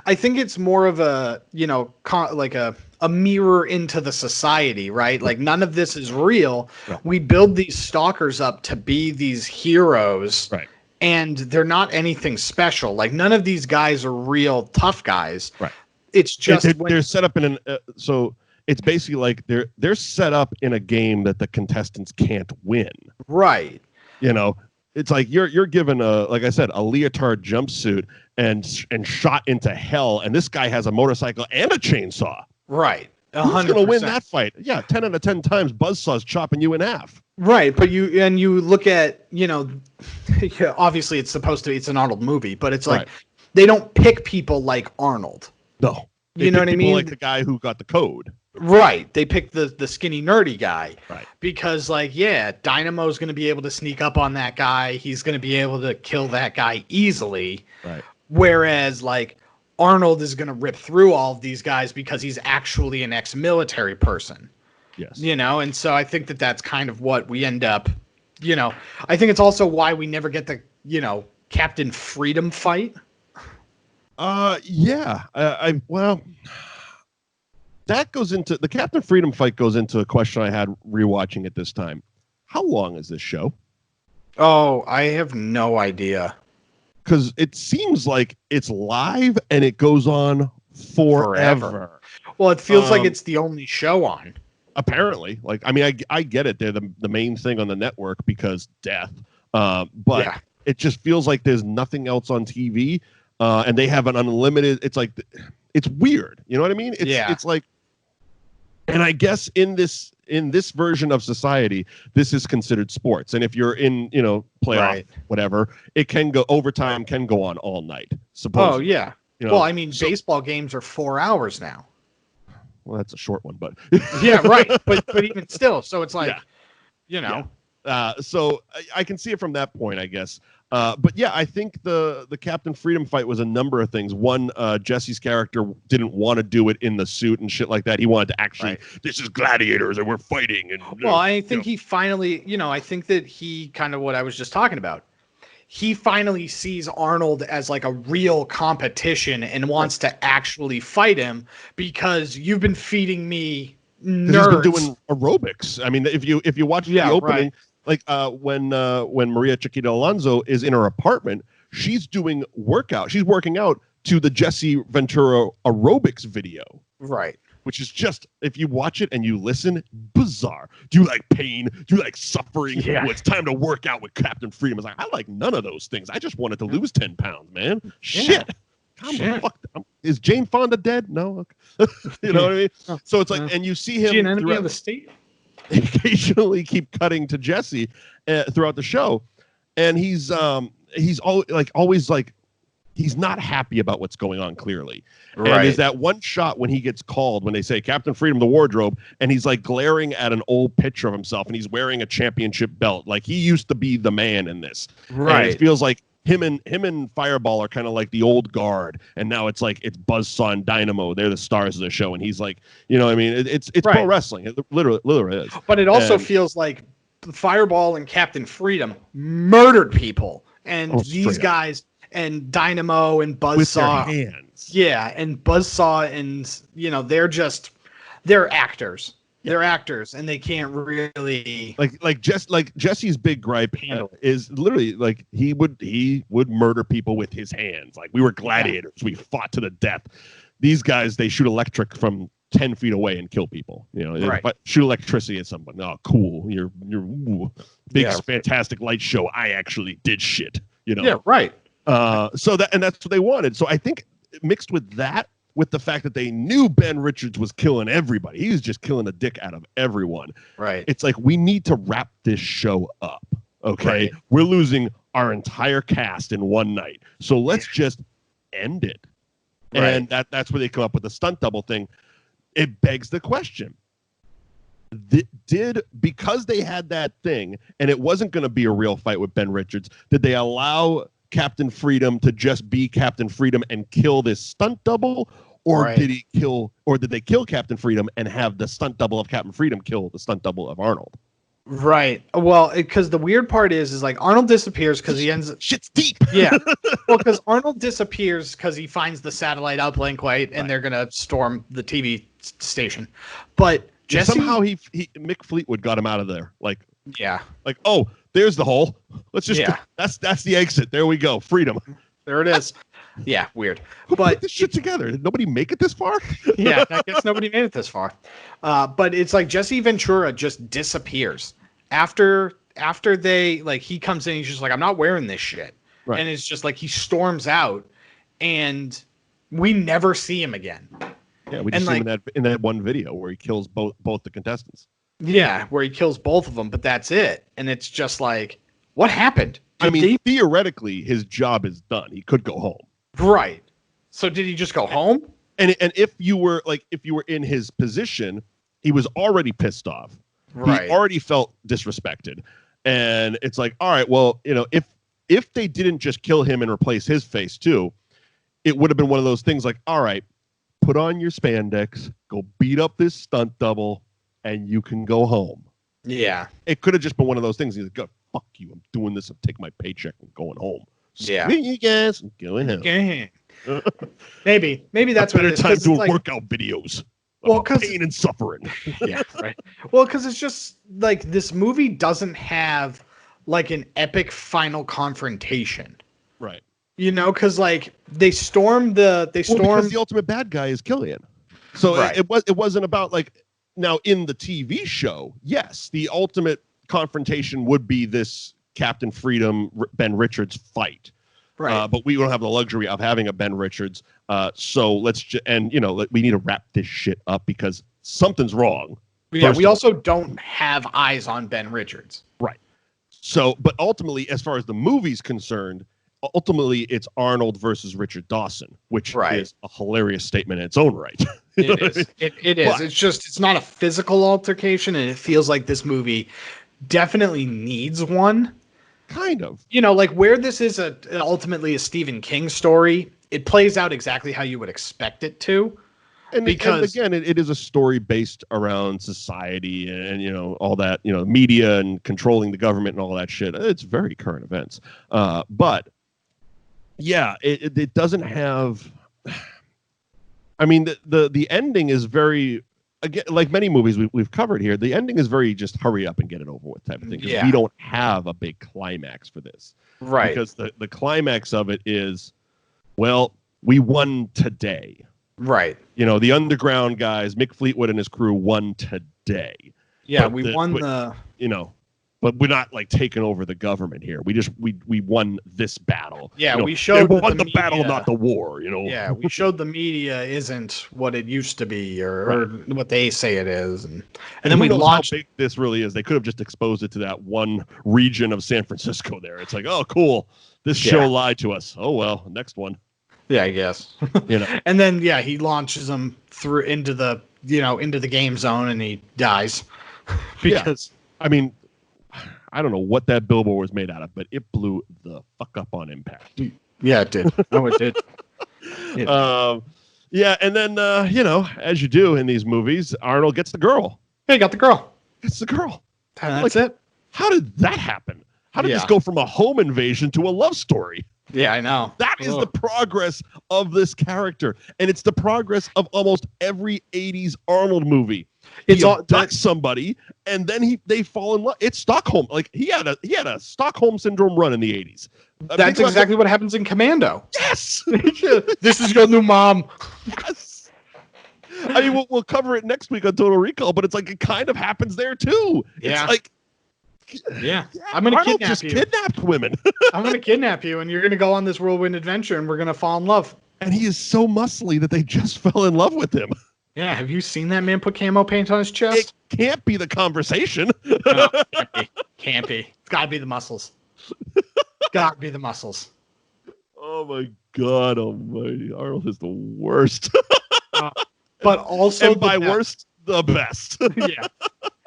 I think it's more of a like a mirror into the society, right? Like none of this is real. No. We build these stalkers up to be these heroes, right? And they're not anything special. Like none of these guys are real tough guys, right? It's just they're set up in an so. It's basically like they're set up in a game that the contestants can't win. Right. It's like you're given like I said, a leotard jumpsuit and shot into hell, and this guy has a motorcycle and a chainsaw. Right. 100%. Who's gonna win that fight? Yeah, 10 out of 10 times Buzzsaw's chopping you in half. Right, but you look at obviously it's an Arnold movie, but it's like they don't pick people like Arnold. No. You know what I mean? Like the guy who got the code. Right. They picked the skinny nerdy guy. Right. Because Dynamo's going to be able to sneak up on that guy. He's going to be able to kill that guy easily. Right. Whereas like Arnold is going to rip through all of these guys because he's actually an ex-military person. Yes. And so I think that's kind of what we end up, I think it's also why we never get the, Captain Freedom fight. That goes into the Captain Freedom fight goes into a question I had rewatching it this time. How long is this show? Oh, I have no idea. Because it seems like it's live and it goes on forever. Well, it feels like it's the only show on. Apparently. Like, I mean, I get it. They're the main thing on the network because death. But it just feels like there's nothing else on TV. And they have an unlimited, it's like, it's weird. You know what I mean? It's like, and I guess in this version of society, this is considered sports. And if you're in, playoff, whatever, it can go overtime, can go on all night. Supposedly. Oh yeah. Well, I mean, baseball games are 4 hours now. Well, that's a short one, but Yeah, right. But even still, so it's like, Yeah. you know, so I can see it from that point, I guess. But yeah, I think the Captain Freedom fight was a number of things. One, Jesse's character didn't want to do it in the suit and shit like that. He wanted to actually, this is gladiators and we're fighting. And well, I think he finally, I think that he kind of what I was just talking about. He finally sees Arnold as like a real competition and wants to actually fight him because you've been feeding me nerds. He's been doing aerobics. I mean, if you watch the opening, like when Maria Chiquita Alonso is in her apartment, she's doing workout. She's working out to the Jesse Ventura aerobics video. Right. Which is just, if you watch it and you listen, bizarre. Do you like pain? Do you like suffering? Yeah. Well, it's time to work out with Captain Freedom. It's like, I like none of those things. I just wanted to lose 10 pounds, man. Shit. Calm the fuck down. Is Jane Fonda dead? No. You know what I mean? So it's like, and you see him Is she an enemy of the state? occasionally keep cutting to Jesse throughout the show. And he's always he's not happy about what's going on, clearly. Right. And there's that one shot when he gets called, when they say Captain Freedom, the wardrobe, and he's like glaring at an old picture of himself, and he's wearing a championship belt. Like, he used to be the man in this. Right. And it feels like him and Fireball are kind of like the old guard, and now it's Buzzsaw and Dynamo. They're the stars of the show, and he's like, you know what I mean? It's pro wrestling. It literally is. But it also feels like Fireball and Captain Freedom murdered people, and these guys... And Dynamo and Buzzsaw. With their hands. Yeah, and Buzzsaw and, they're actors. Yeah. They're actors, and they can't really like Jesse's big gripe is literally like he would murder people with his hands. Like, we were gladiators. Yeah. We fought to the death. These guys, they shoot electric from 10 feet away and kill people. But shoot electricity at someone. Oh, cool. You're big fantastic light show. I actually did shit. Yeah, right. That's what they wanted. So I think mixed with that, with the fact that they knew Ben Richards was killing everybody, he was just killing the dick out of everyone. Right. It's like, we need to wrap this show up. Okay. Right. We're losing our entire cast in one night. So let's just end it. Right. And that's where they come up with the stunt double thing. It begs the question. Because they had that thing and it wasn't going to be a real fight with Ben Richards, did they allow Captain Freedom to just be Captain Freedom and kill this stunt double, or did they kill Captain Freedom and have the stunt double of Captain Freedom kill the stunt double of Arnold? Right. Well, because the weird part is like Arnold disappears because he ends. Shit's deep. Yeah. Well, because Arnold disappears because he finds the satellite uplink light, and they're gonna storm the TV station. But Jesse, somehow Mick Fleetwood got him out of there. Oh, there's the hole. Let's just that's the exit. There we go. Freedom. There it is. Yeah, weird. Who put this shit together? Did nobody make it this far? Yeah, I guess nobody made it this far. But it's like Jesse Ventura just disappears after they he comes in. He's just like, I'm not wearing this shit, and it's just like he storms out, and we never see him again. Yeah, we just see him in that one video where he kills both the contestants. Yeah, where he kills both of them, but that's it. And it's just like, what happened? Theoretically, his job is done. He could go home. Right. So did he just go home? And if you were in his position, he was already pissed off. Right. He already felt disrespected. And it's like, all right, well, if they didn't just kill him and replace his face too, it would have been one of those things like, all right, put on your spandex, go beat up this stunt double, and you can go home. Yeah. It could have just been one of those things. He's like, go, fuck you. I'm doing this. I'm taking my paycheck and going home. Yeah. You guys, I'm going home. Maybe that's what it is. Time doing workout videos. Well, because pain and suffering. Yeah, right. Well, because it's just like this movie doesn't have like an epic final confrontation. Right. Because they storm because the ultimate bad guy is Killian. So it wasn't about now in the TV show, yes, the ultimate confrontation would be this Captain Freedom Ben Richards fight. Right. But we don't have the luxury of having a Ben Richards. So let's we need to wrap this shit up because something's wrong. Yeah, we also don't have eyes on Ben Richards. Right. So, but ultimately, as far as the movie's concerned, ultimately it's Arnold versus Richard Dawson, which Right. is a hilarious statement in its own right. It is. It is. But- It's not a physical altercation, and it feels like this movie definitely needs one. Kind of. You know, like where this is ultimately a Stephen King story, it plays out exactly how you would expect it to. And again, it is a story based around society and all that, media and controlling the government and all that shit. It's very current events. But yeah, it doesn't have. I mean, the ending is very, again, like many movies we've covered here. The ending is very just hurry up and get it over with type of thing. 'Cause Yeah. we don't have a big climax for this, Right. because the climax of it is, well, we won today. Right. The underground guys, Mick Fleetwood and his crew, won today. Yeah, But we won the. But we're not like taking over the government here. We won this battle. Yeah, we they showed that won the the battle, media- not the war. Yeah, we showed the media isn't what it used to be, or what they say it is, and then who we knows launched. how big this really is. They could have just exposed it to that one region of San Francisco. There, it's like, oh, cool. This show Yeah. lied to us. Oh well, next one. Yeah, I guess. And then he launches them through into the game zone, and he dies because I mean, I don't know what that billboard was made out of, but it blew the fuck up on impact. yeah, it did. Oh, it did. Yeah, and then as you do in these movies, Arnold gets the girl. Hey, got the girl. It's the girl. And that's it. How did that happen? How did this Yeah. go from a home invasion to a love story? Yeah, I know. That is the progress of this character, and it's the progress of almost every '80s Arnold movie. It's He all abducts somebody, and then they fall in love. It's Stockholm. Like he had a Stockholm syndrome run in the '80s. That's exactly what happens in Commando. Yes. This is your new mom. Yes. I mean, we'll cover it next week on Total Recall, but it's like it kind of happens there too. Yeah. It's like, Yeah, I'm gonna Arnold kidnap just you. kidnapped women, I'm gonna kidnap you, and you're gonna go on this whirlwind adventure, and we're gonna fall in love. and he is so muscly that they just fell in love with him. Yeah, have you seen that man put camo paint on his chest? It can't be the conversation. No, can't be. It's gotta be the muscles. Gotta be the muscles. Oh my God Almighty! Arnold is the worst, But also and by the best. worst, the best. Yeah.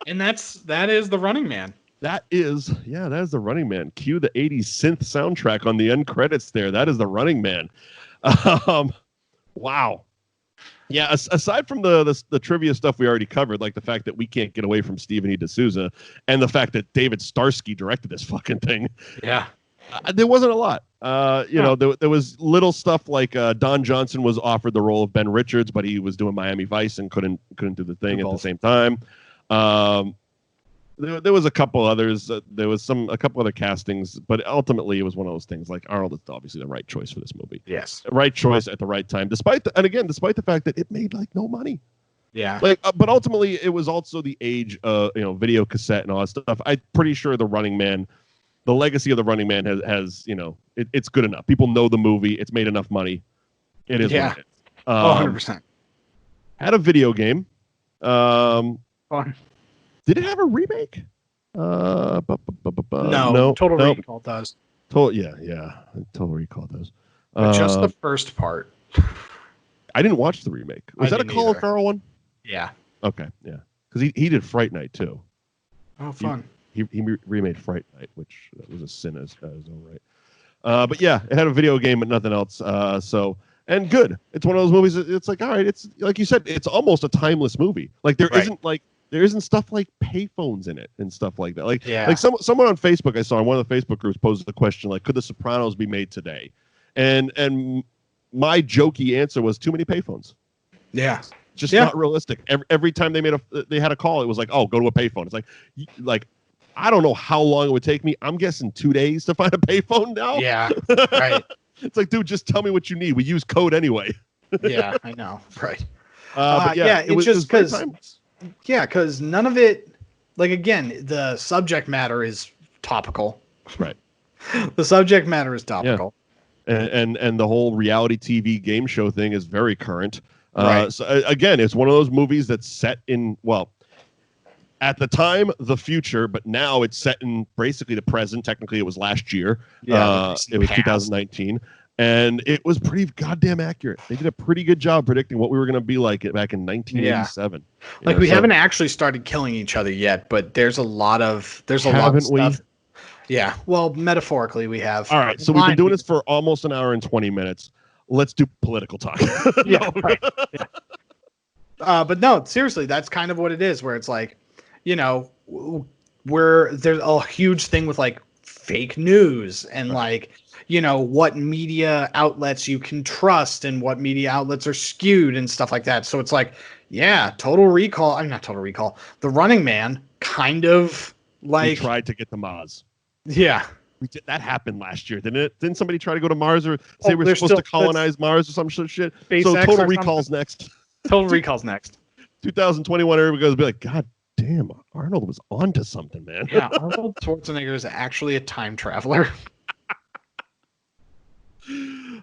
And that is the Running Man. That is the Running Man. Cue the '80s synth soundtrack on the end credits. There, that is the Running Man. Wow. Yeah. Aside from the trivia stuff we already covered, like the fact that we can't get away from Stephen E. D'Souza, and the fact that David Starsky directed this fucking thing, Yeah. there wasn't a lot. There was little stuff like Don Johnson was offered the role of Ben Richards, but he was doing Miami Vice and couldn't do the thing at the same time. There was a couple others. There was a couple other castings, but ultimately it was one of those things. Like Arnold is obviously the right choice for this movie. Yes. The right choice at the right time, despite the fact that it made like no money. Yeah. But ultimately it was also the age of video cassette and all that stuff. I'm pretty sure the Running Man, the legacy of the Running Man has it's good enough. People know the movie. It's made enough money. It is. Yeah. What it is. 100%. Had a video game. Fun. Did it have a remake? No. No. Total Nope. Recall does. Yeah. Total Recall does. But just the first part. I didn't watch the remake. Was I that a didn't Colin either. Farrell one? Yeah. Okay, yeah. Because he did Fright Night too. Oh, fun. He remade Fright Night, which was a sin as own right. But yeah, it had a video game, but nothing else. And good. It's one of those movies. It's like, all right. It's like you said. It's almost a timeless movie. Like there isn't stuff like payphones in it and stuff like that. Like someone on Facebook I saw in one of the Facebook groups posed the question like, could The Sopranos be made today? And my jokey answer was too many payphones. Yeah. Just not realistic. Every time they had a call, it was like, oh, go to a payphone. It's like I don't know how long it would take me. I'm guessing 2 days to find a payphone now. Yeah. Right. It's like, dude, just tell me what you need. We use code anyway. Yeah, I know. Right. But it's just very because. timeless. Yeah, because none of it. Like again, the subject matter is topical. Right. The subject matter is topical. And the whole reality TV game show thing is very current. Right. So again, it's one of those movies that's set in at the time, the future, but now it's set in basically the present. Technically, it was last year. Yeah, it was 2019. And it was pretty goddamn accurate. They did a pretty good job predicting what we were going to be like back in 1987. Yeah. We haven't actually started killing each other yet, but there's a lot of stuff. Yeah. Well, metaphorically, we have. All right. So we've been doing this for almost an hour and 20 minutes. Let's do political talk. Yeah. Right. Yeah. But no, seriously, that's kind of what it is. Where it's like, there's a huge thing with like fake news and like. What media outlets you can trust and what media outlets are skewed and stuff like that. So it's like, yeah, Total Recall. I'm not Total Recall. The Running Man kind of like. We tried to get to Mars. Yeah. That happened last year, didn't it? Didn't somebody try to go to Mars or say we're supposed to colonize Mars or some shit? So Total Recall's next. Total Recall's next. 2021, everybody goes be like, God damn, Arnold was onto something, man. Yeah, Arnold Schwarzenegger is actually a time traveler.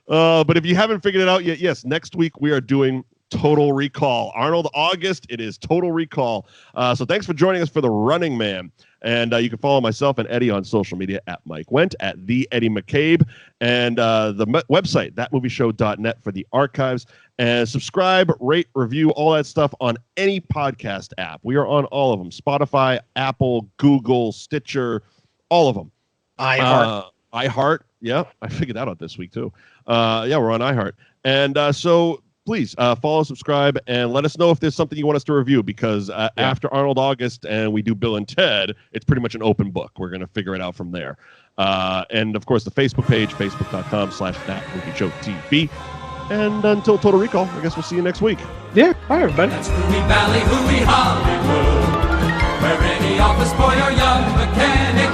But if you haven't figured it out yet, yes, next week we are doing Total Recall. Arnold August, it is Total Recall. So thanks for joining us for The Running Man. And you can follow myself and Eddie on social media at Mike Wendt, at the Eddie McCabe, and the website, thatmovieshow.net for the archives. And subscribe, rate, review, all that stuff on any podcast app. We are on all of them. Spotify, Apple, Google, Stitcher, all of them. iHeart. Yeah, I figured that out this week, too. Yeah, we're on iHeart. And so please follow, subscribe, and let us know if there's something you want us to review, because after Arnold August and we do Bill and Ted, it's pretty much an open book. We're going to figure it out from there. And, of course, the Facebook page, facebook.com/thatmovieshowtv. And until Total Recall, I guess we'll see you next week. Yeah, bye, everybody. That's Hooey Valley, Hooey Hollywood, where any office boy or young mechanic